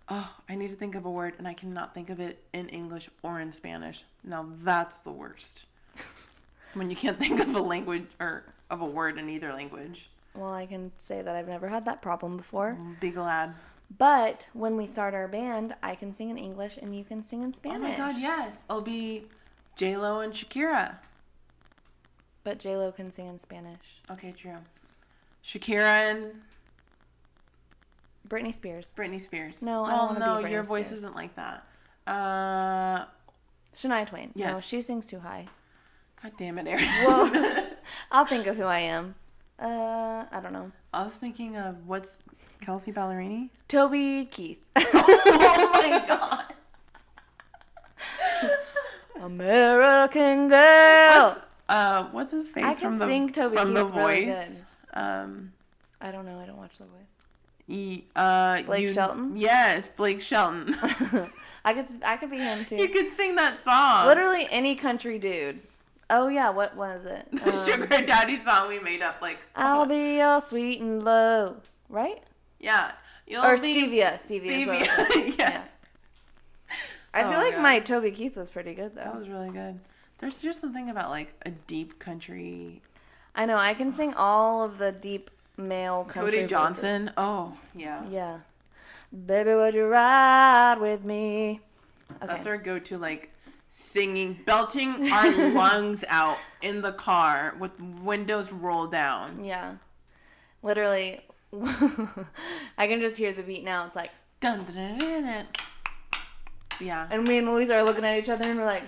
oh, I need to think of a word, and I cannot think of it in English or in Spanish. Now, that's the worst. When you can't think of a language or of a word in either language. Well, I can say that I've never had that problem before. Be glad. But when we start our band, I can sing in English and you can sing in Spanish. Oh my god, yes. I'll be J-Lo and Shakira. But J-Lo can sing in Spanish. Okay, true. Shakira and Britney Spears. Britney Spears. No, I don't want to be Britney your voice Spears. isn't like that. Shania Twain. Yes. No, she sings too high. God damn it, Erin. Well, I'll think of who I am. I don't know. I was thinking of what's Kelsey Ballerini? Toby Keith. Oh my god. American Girl. What's his face I can from the sing Toby from Keith The really Voice? I don't know. I don't watch The Voice. Blake Shelton? Yes, Blake Shelton. I could be him too. You could sing that song. Literally any country dude. Oh yeah, what was it? The Sugar Daddy song we made up, like. I'll be your sweet and low, right? Yeah. Or Stevia. Stevia. Stevia. Yeah. I feel Oh, like God. my Toby Keith was pretty good though. That was really good. There's just something about like a deep country. I know. I can sing all of the deep male country Cody Johnson. voices. Oh, yeah. Yeah. Baby, would you ride with me? Okay. That's our go-to, like, singing, belting our lungs out in the car with windows rolled down. Yeah. Literally, I can just hear the beat now. It's like, Dun, dun, dun, dun, dun. Yeah. and me and Luisa are looking at each other and we're like,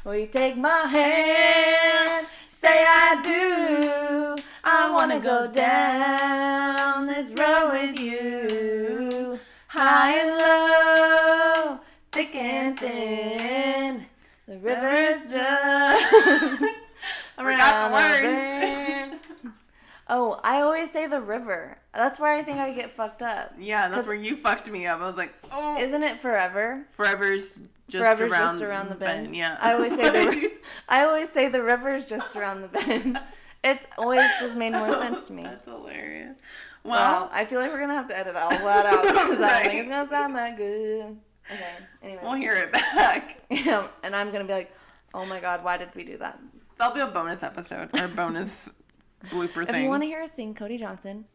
will you take my hand? Say I do. I want to go down this road with you. High and low, thick and thin. The river's just Forgot the words. bend. Oh, I always say the river. That's where I think I get fucked up. Yeah, that's where you fucked me up. I was like, oh. Isn't it forever? Forever's just Around the bend. Yeah. I always say the river's just around the bend. It's always just made more sense to me. That's hilarious. Well, Well, I feel like we're gonna have to edit all that out because I don't Right. think it's gonna sound that good. Okay. Anyway. we'll hear it back. Yeah, and I'm gonna be like, oh my god, why did we do that? That'll be a bonus episode or bonus blooper If thing. you want to hear us sing Cody Johnson,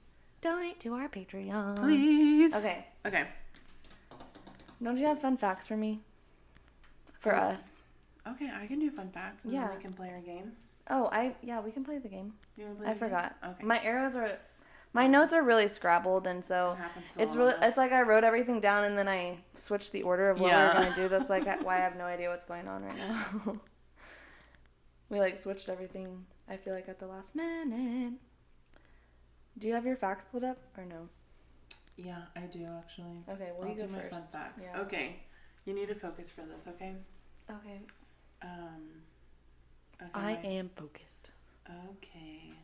donate to our Patreon. Please. Okay. Okay. Don't you have fun facts for me? For us. Okay, I can do fun facts and Yeah. then we can play our game. Oh, we can play the game. You wanna play I the game? forgot. Okay. My notes are really scrabbled, and so It happens to it's all really of us. it's like I wrote everything down and then I switched the order of what we Yeah. were gonna do. That's like why I have no idea what's going on right now. We like switched everything. I feel like at the last minute. Do you have your facts pulled up or no? Yeah, I do actually. Okay, well I'll you go do my first. fun facts. Yeah. Okay. You need to focus for this, okay? Okay. Okay. I am focused. Okay.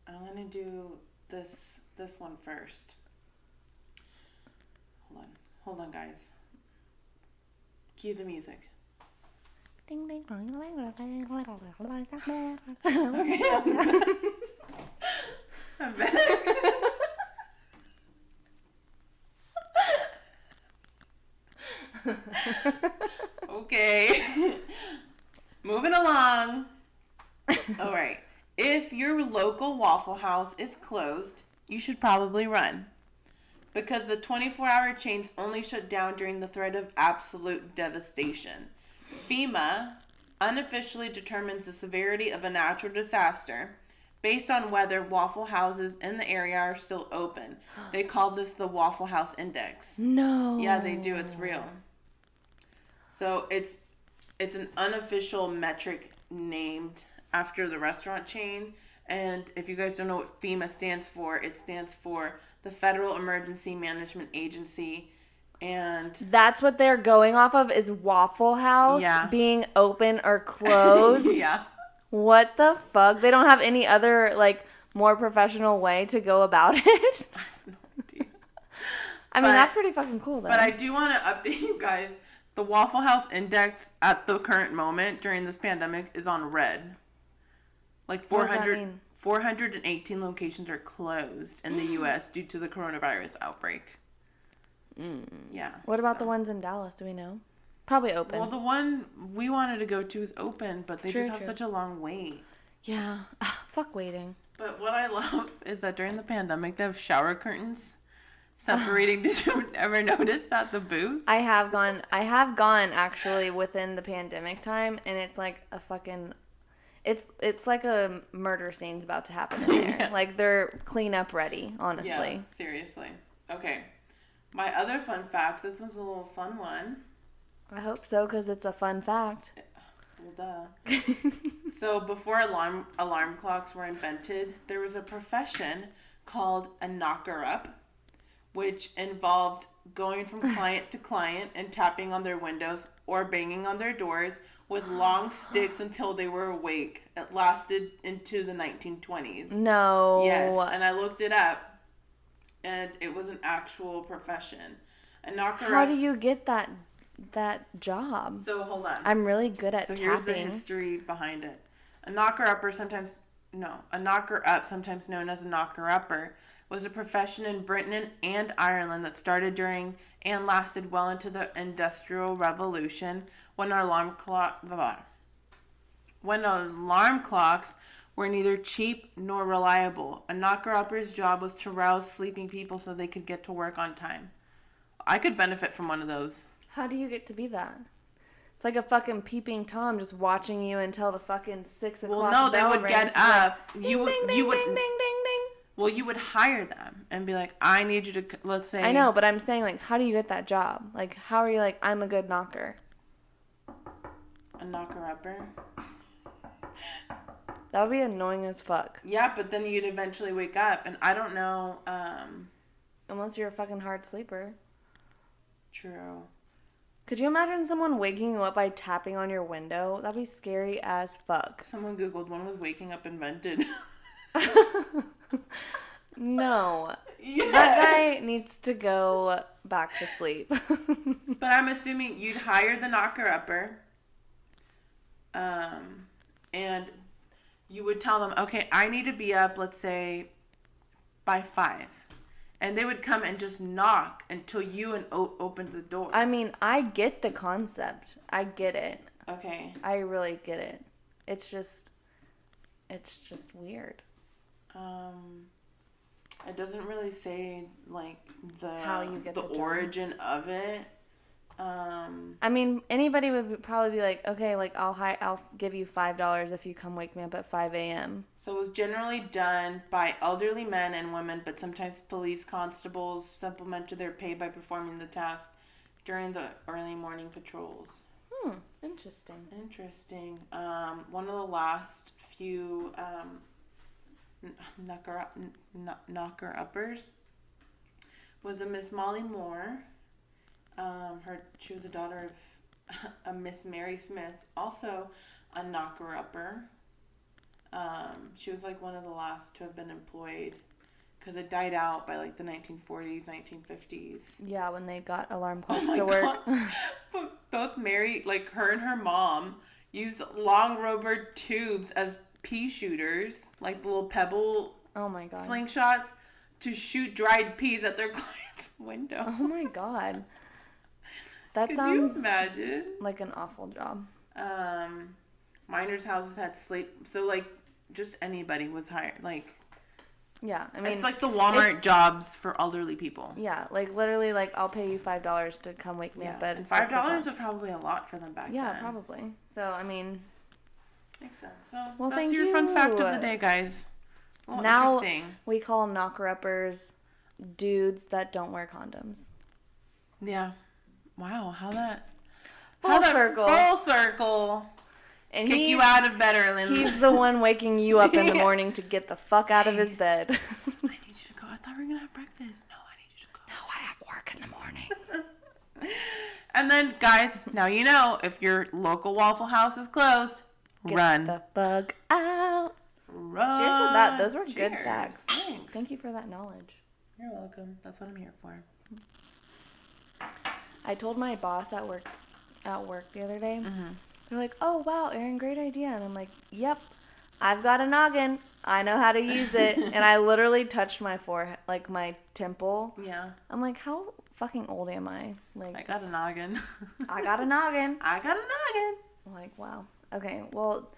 I'm gonna do this one first. Hold on, guys. Cue the music. Ding ding dong. Okay. I'm back. Okay. Moving along. All right. If your local Waffle House is closed, you should probably run. Because the 24-hour chains only shut down during the threat of absolute devastation. FEMA unofficially determines the severity of a natural disaster based on whether Waffle Houses in the area are still open. They call this the Waffle House Index. No. Yeah, they do. It's real. So it's an unofficial metric named after the restaurant chain, And if you guys don't know what FEMA stands for, it stands for the Federal Emergency Management Agency. And that's what they're going off of is Waffle House being open or closed. Yeah. What the fuck? They don't have any other, like, more professional way to go about it? I have no idea. I mean, that's pretty fucking cool, though. But I do want to update you guys. The Waffle House index at the current moment during this pandemic is on red. Like 418 locations are closed in the U.S. due to the coronavirus outbreak. Yeah. What about the ones in Dallas? Do we know? Probably open. Well, the one we wanted to go to is open, but they just have such a long wait. Yeah. Fuck waiting. But what I love is that during the pandemic, they have shower curtains separating. Did you ever notice that, the booth? I have gone actually within the pandemic time, and it's like a fucking... It's like a murder scene's about to happen in there. Yeah. Like, they're cleanup ready, honestly. Yeah, seriously. Okay. My other fun fact, this one's a little fun one. I hope so, because it's a fun fact. Well, duh. So before alarm clocks were invented, there was a profession called a knocker-up, which involved going from client to client and tapping on their windows or banging on their doors with long sticks until they were awake. It lasted into the 1920s. No. Yes, and I looked it up, and it was an actual profession. A knocker-up. How do you get that job? So hold on. I'm really good at tapping. Here's the history behind it. A knocker-up, sometimes known as a knocker-upper, was a profession in Britain and Ireland that started during and lasted well into the Industrial Revolution when alarm clocks were neither cheap nor reliable. A knocker-upper's job was to rouse sleeping people so they could get to work on time. I could benefit from one of those. How do you get to be that? It's like a fucking peeping Tom just watching you until the fucking 6 o'clock. Well, no, they would get up. Like, ding, ding, ding, ding, ding. Well, you would hire them and be like, I need you to, let's say. I know, but I'm saying, like, how do you get that job? Like, how are you like, I'm a good knocker? A knocker-upper? That would be annoying as fuck. Yeah, but then you'd eventually wake up, and I don't know. Unless you're a fucking hard sleeper. True. Could you imagine someone waking you up by tapping on your window? That'd be scary as fuck. Someone Googled, when was waking up invented? No. Yes. That guy needs to go back to sleep. But I'm assuming you'd hire the knocker-upper. And you would tell them, okay, I need to be up, let's say, by 5. And they would come and just knock until you opened the door. I mean, I get the concept. I get it. Okay. I really get it. It's just weird. It doesn't really say like how you get the origin of it. I mean, anybody would probably be like, okay, like I'll give you $5 if you come wake me up at 5 a.m. So it was generally done by elderly men and women, but sometimes police constables supplemented their pay by performing the task during the early morning patrols. Interesting. One of the last few knocker-uppers was a Miss Molly Moore. She was a daughter of a Miss Mary Smith, also a knocker-upper. She was like one of the last to have been employed because it died out by like the 1940s, 1950s. Yeah, when they got alarm clocks to work. Both Mary, like her and her mom, used long rubber tubes as pea shooters, like the little pebble slingshots, to shoot dried peas at their client's window. Oh my god. That Could sounds you imagine? Like an awful job. Miners' houses had slate, so like just anybody was hired. Like, yeah, I mean, it's like the Walmart jobs for elderly people. Yeah, like literally, like I'll pay you $5 to come wake me up at $5 was probably a lot for them back then. Yeah, probably. So I mean, makes sense. So well, that's your fun fact of the day, guys. Now interesting. We call knocker-uppers dudes that don't wear condoms. Yeah. Wow, how that... Full circle. Full circle. And kick you out of bed early. He's the one waking you up in the morning to get the fuck out of his bed. I need you to go. I thought we were going to have breakfast. No, I need you to go. No, I have work in the morning. And then, guys, now you know, if your local Waffle House is closed, run. Get the fuck out. Run. Cheers to that. Those were good Cheers. facts. Thanks. Thank you for that knowledge. You're welcome. That's what I'm here for. I told my boss at work the other day. Mm-hmm. They're like, "Oh wow, Erin, great idea." And I'm like, "Yep, I've got a noggin. I know how to use it." And I literally touched my forehead, like my temple. Yeah. I'm like, "How fucking old am I?" Like, I got a noggin. I got a noggin. I got a noggin. I'm like, wow. Okay, well,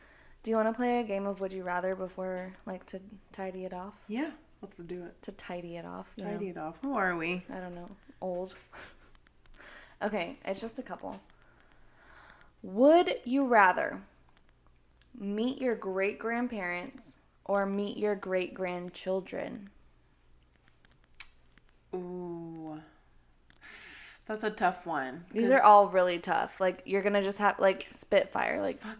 do you want to play a game of Would You Rather before, like, to tidy it off? Yeah. Let's do it. To tidy it off. You Tidy know? it off. Who are we? I don't know. Old. Okay, it's just a couple. Would you rather meet your great-grandparents or meet your great-grandchildren? Ooh. That's a tough one. These are all really tough. Like, you're going to just have, like, spitfire. Like, Fuck.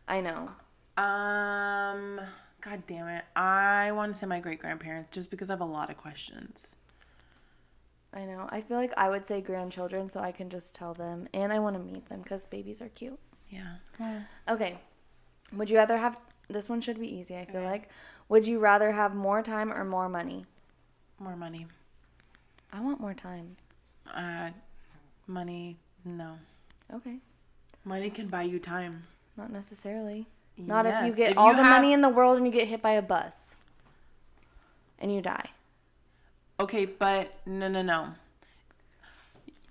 I know. God damn it. I want to say my great-grandparents just because I have a lot of questions. I know. I feel like I would say grandchildren so I can just tell them. And I want to meet them because babies are cute. Yeah. Okay. Would you rather have... This one should be easy, I feel like. Would you rather have more time or more money? More money. I want more time. Money, no. Okay. Money can buy you time. Not necessarily. Not if you Yes. get If all you the have- money in the world and you get hit by a bus. And you die. Okay, but no.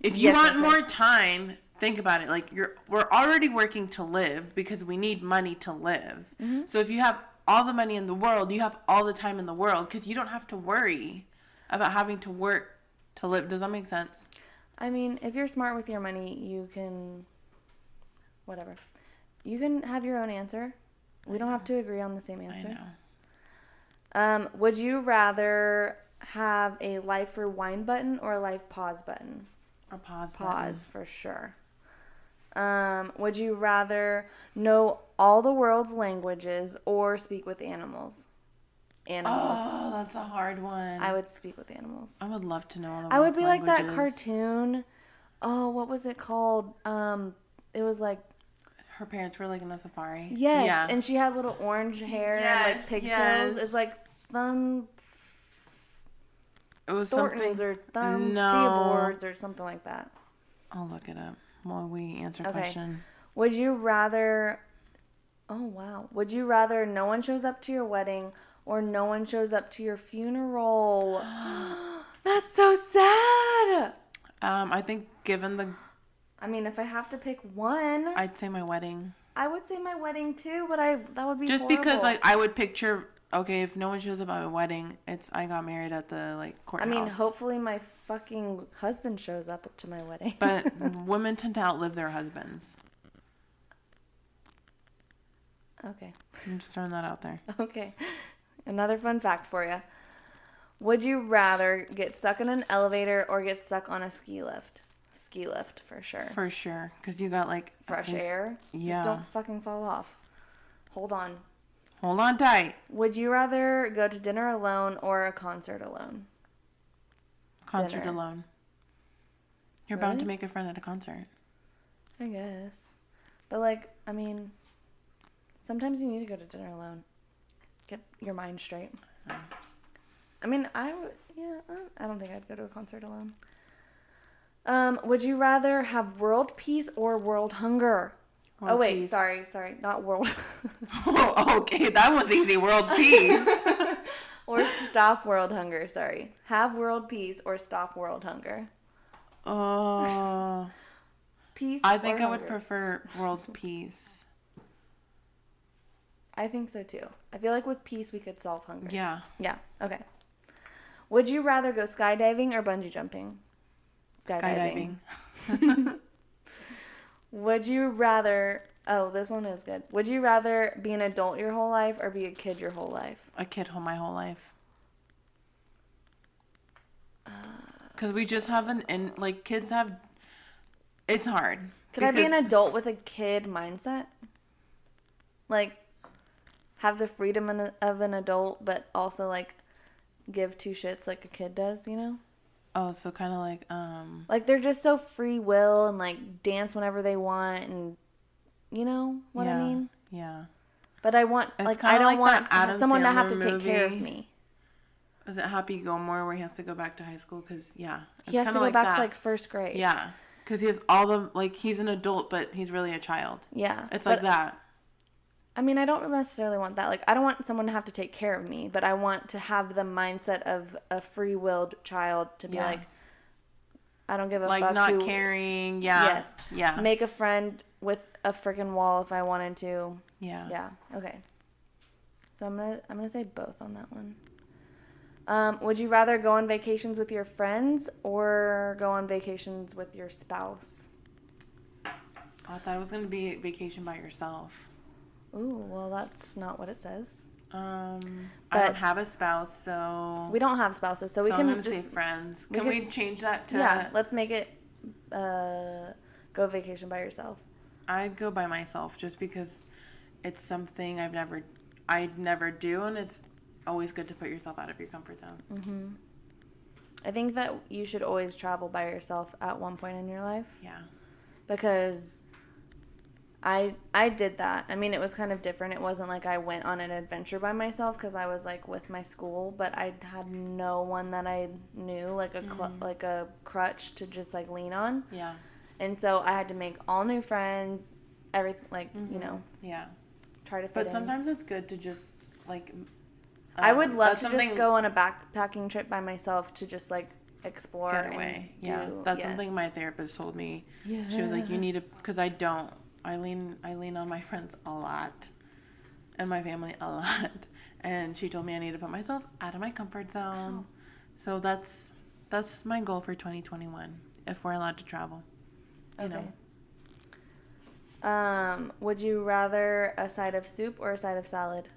If you Yes, want yes, more yes. time, think about it. Like we're already working to live because we need money to live. Mm-hmm. So if you have all the money in the world, you have all the time in the world because you don't have to worry about having to work to live. Does that make sense? I mean, if you're smart with your money, you can... Whatever. You can have your own answer. We don't have to agree on the same answer. I know. Would you rather have a life rewind button or a life pause button? Or pause. Pause, for sure. Would you rather know all the world's languages or speak with animals? Animals. Oh, that's a hard one. I would speak with animals. I would love to know all the I would world's be like that languages. cartoon. Oh, what was it called? It was like... Her parents were like in a safari. Yes, Yeah. and she had little orange hair and like Yes, pigtails. yes. It's like It was Thorntons something. or Thumb No. Theobords or something like that. I'll look it up while we answer Okay. question. Would you rather... Oh, wow. Would you rather no one shows up to your wedding or no one shows up to your funeral? That's so sad. I think given the, I mean, if I have to pick one, I'd say my wedding. I would say my wedding too, but that would be Just horrible. because like I would picture, okay, if no one shows up at my wedding, it's I got married at the like I courthouse. mean, hopefully my fucking husband shows up to my wedding. But women tend to outlive their husbands. Okay. I'm just throwing that out there. Okay. Another fun fact for you. Would you rather get stuck in an elevator or get stuck on a ski lift? Ski lift, for sure. For sure, because you got like Fresh air. Yeah. Just don't fucking fall off. Hold on. Hold on tight. Would you rather go to dinner alone or a concert alone? Concert Dinner. alone. You're bound Really? to make a friend at a concert. I guess. But like, I mean, sometimes you need to go to dinner alone. Get your mind straight. I mean, I don't think I'd go to a concert alone. Would you rather have world peace or world hunger? World oh wait, peace. sorry, not world. Oh, okay, that one's easy. World peace. Or stop world hunger. Sorry, have world peace or stop world hunger. Peace. I think or I would hunger? prefer world peace. I think so too. I feel like with peace we could solve hunger. Yeah. Yeah. Okay. Would you rather go skydiving or bungee jumping? Skydiving. Would you rather... Oh, this one is good. Would you rather be an adult your whole life or be a kid your whole life? A kid my whole life. Because we just haven't... And, like, kids have... It's hard. Could I be an because- adult with a kid mindset? like have the freedom of an adult, but also like give two shits like a kid does, you know? Oh, so kind of like they're just so free will and like dance whenever they want, and you know what I mean? Yeah. But I want like I don't want someone to have to take care of me. Is it Happy Gilmore where he has to go back to high school? Because he has to go back to like first grade. Yeah, because he has all the like he's an adult, but he's really a child. Yeah, it's like that. I mean, I don't necessarily want that. Like, I don't want someone to have to take care of me, but I want to have the mindset of a free-willed child to be like, I don't give a fuck. Like not caring. Yeah. Yes. Yeah. Make a friend with a freaking wall if I wanted to. Yeah. Yeah. Okay. So I'm gonna say both on that one. Would you rather go on vacations with your friends or go on vacations with your spouse? I thought it was gonna be vacation by yourself. Ooh, well, that's not what it says. I don't have a spouse, so we don't have spouses, so we can I'm gonna just say friends. Can we change that to? Yeah, let's make it go vacation by yourself. I'd go by myself just because it's something I'd never do, and it's always good to put yourself out of your comfort zone. Mm-hmm. I think that you should always travel by yourself at one point in your life. Yeah. Because I did that. I mean, it was kind of different. It wasn't like I went on an adventure by myself because I was like with my school, but I had no one that I knew, like like a crutch to just like lean on. Yeah. And so I had to make all new friends, everything, like, you know. Yeah. Try to fit in. But sometimes it's good to just like I would love to just go on a backpacking trip by myself to just like explore. Get away. That's something my therapist told me. Yeah. She was like, you need to, because I lean on my friends a lot and my family a lot, and she told me I need to put myself out of my comfort zone. So that's my goal for 2021 if we're allowed to travel. You know. Would you rather a side of soup or a side of salad?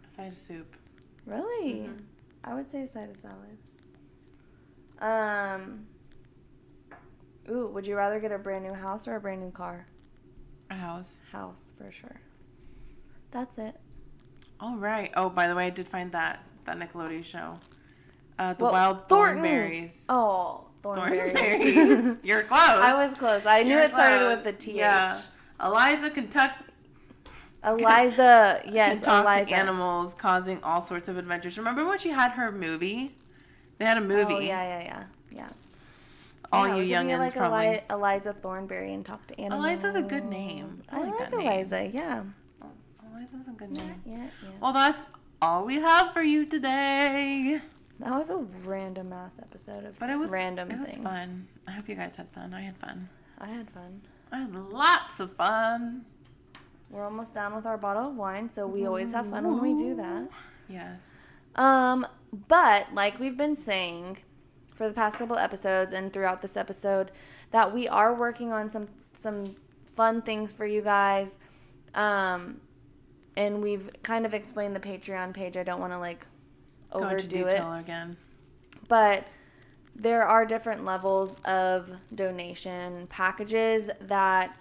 A side of soup. Really? Mm-hmm. I would say a side of salad. Ooh, would you rather get a brand new house or a brand new car? A house. House, for sure. That's it. All right. Oh, by the way, I did find that Nickelodeon show. Wild Thornberries. Oh, Thornberries. You're close. I was close. I knew it started with the TH. Yeah. Eliza Eliza, yes, can talk Eliza. to animals, causing all sorts of adventures. Remember when she had her movie? They had a movie. Oh, yeah. All you youngins like probably. Eliza Thornberry and talk to animals. Eliza's a good name. I like Eliza, yeah. Oh, Eliza's a good name. Yeah. Well, that's all we have for you today. That was a random ass episode of random things. It was fun. I hope you guys had fun. I had fun. I had fun. I had lots of fun. We're almost done with our bottle of wine, so we always have fun when we do that. Yes. But like we've been saying for the past couple episodes and throughout this episode, that we are working on some fun things for you guys. And we've kind of explained the Patreon page. I don't want to like overdo it again. But there are different levels of donation packages that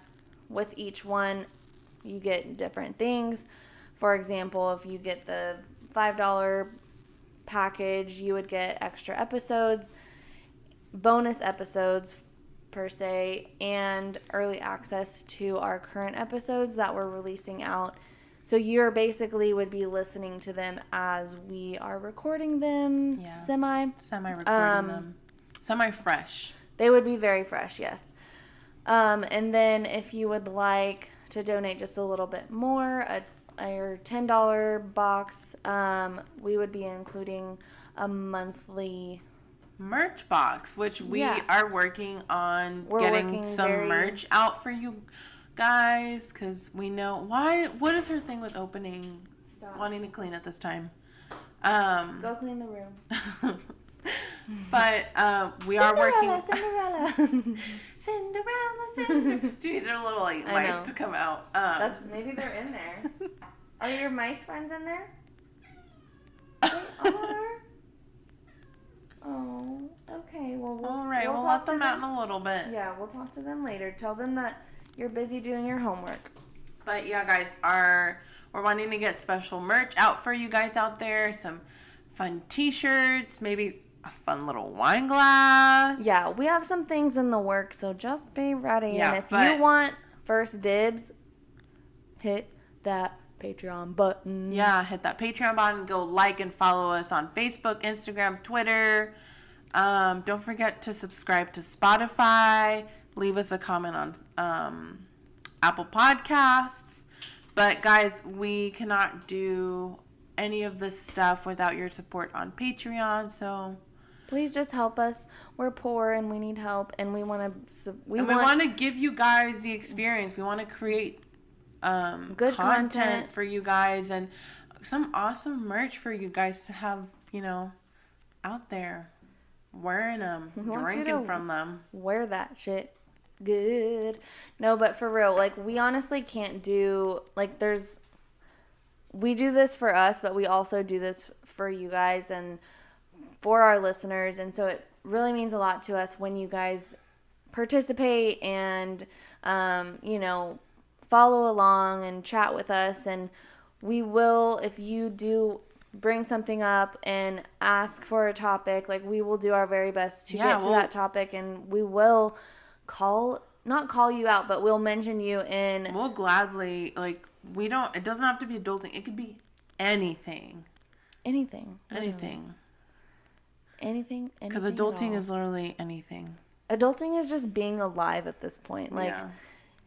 with each one you get different things. For example, if you get the $5 package, you would get extra episodes, bonus episodes per se, and early access to our current episodes that we're releasing out. So you're basically would be listening to them as we are recording them, semi-recording them, semi-fresh. They would be very fresh, yes. And then if you would like to donate just a little bit more, our $10 box, we would be including a monthly merch box, which we are working on getting some merch out for you guys, because we know what is her thing with wanting to clean at this time. Go clean the room. But we are working. Cinderella. She needs her little mice to come out. Maybe they're in there. Are your mice friends in there? They are. Oh, okay. Well, all right. We'll let them out in a little bit. Yeah, we'll talk to them later. Tell them that you're busy doing your homework. But yeah, guys, we're wanting to get special merch out for you guys out there. Some fun t-shirts, maybe a fun little wine glass. Yeah, we have some things in the works, so just be ready. Yeah, and if you want first dibs, hit that Patreon button. Yeah, hit that Patreon button. Go like and follow us on Facebook, Instagram, Twitter. Don't forget to subscribe to Spotify. Leave us a comment on Apple Podcasts. But guys, we cannot do any of this stuff without your support on Patreon. So please just help us. We're poor and we need help, and we want to give you guys the experience. We want to create good content for you guys and some awesome merch for you guys to have, out there wearing them, drinking from them. Wear that shit good. No, but for real, like, we honestly can't do, like, we do this for us, but we also do this for you guys and for our listeners, and so it really means a lot to us when you guys participate and follow along and chat with us. And we will, if you do bring something up and ask for a topic, like, we will do our very best to get to that topic, and we will not call you out, but we'll mention you in. We'll gladly, like, it doesn't have to be adulting. It could be anything. Anything. Because adulting is literally anything. Adulting is just being alive at this point. Like,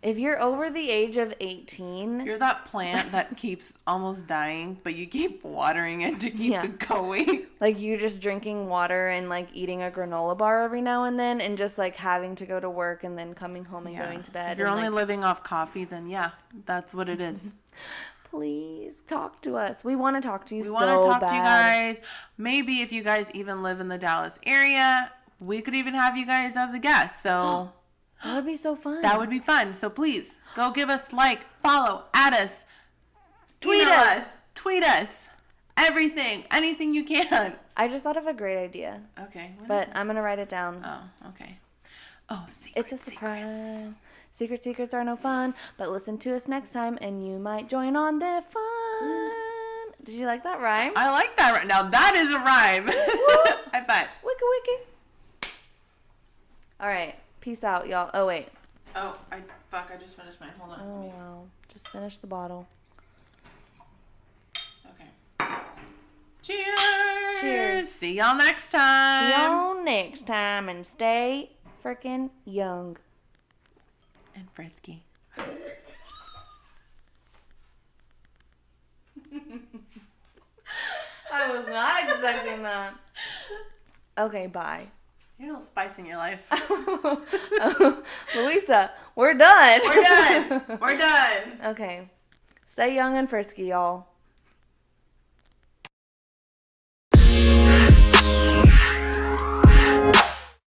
if you're over the age of 18... You're that plant that keeps almost dying, but you keep watering it to keep it going. Like, you're just drinking water and, like, eating a granola bar every now and then, and just, like, having to go to work and then coming home and going to bed. If you're only living off coffee, then that's what it is. Please talk to us. We want to talk to you so bad. We want to talk to you guys. Maybe if you guys even live in the Dallas area, we could even have you guys as a guest. So... That would be so fun. That would be fun. So please, go give us follow, add us, tweet us, everything, anything you can. I just thought of a great idea. Okay. But I'm going to write it down. Oh, okay. Oh, it's a surprise. Secrets are no fun, but listen to us next time and you might join on the fun. Did you like that rhyme? I like that rhyme. Now that is a rhyme. High five. Wiki. All right. Peace out, y'all. Oh, wait. Oh, I just finished mine. Hold on. Oh, wow. Just finished the bottle. Okay. Cheers. Cheers. See y'all next time. See y'all next time, and stay freaking young. And frisky. I was not expecting that. Okay, bye. You know, spice in your life. Luisa, we're done. We're done. Okay. Stay young and frisky, y'all.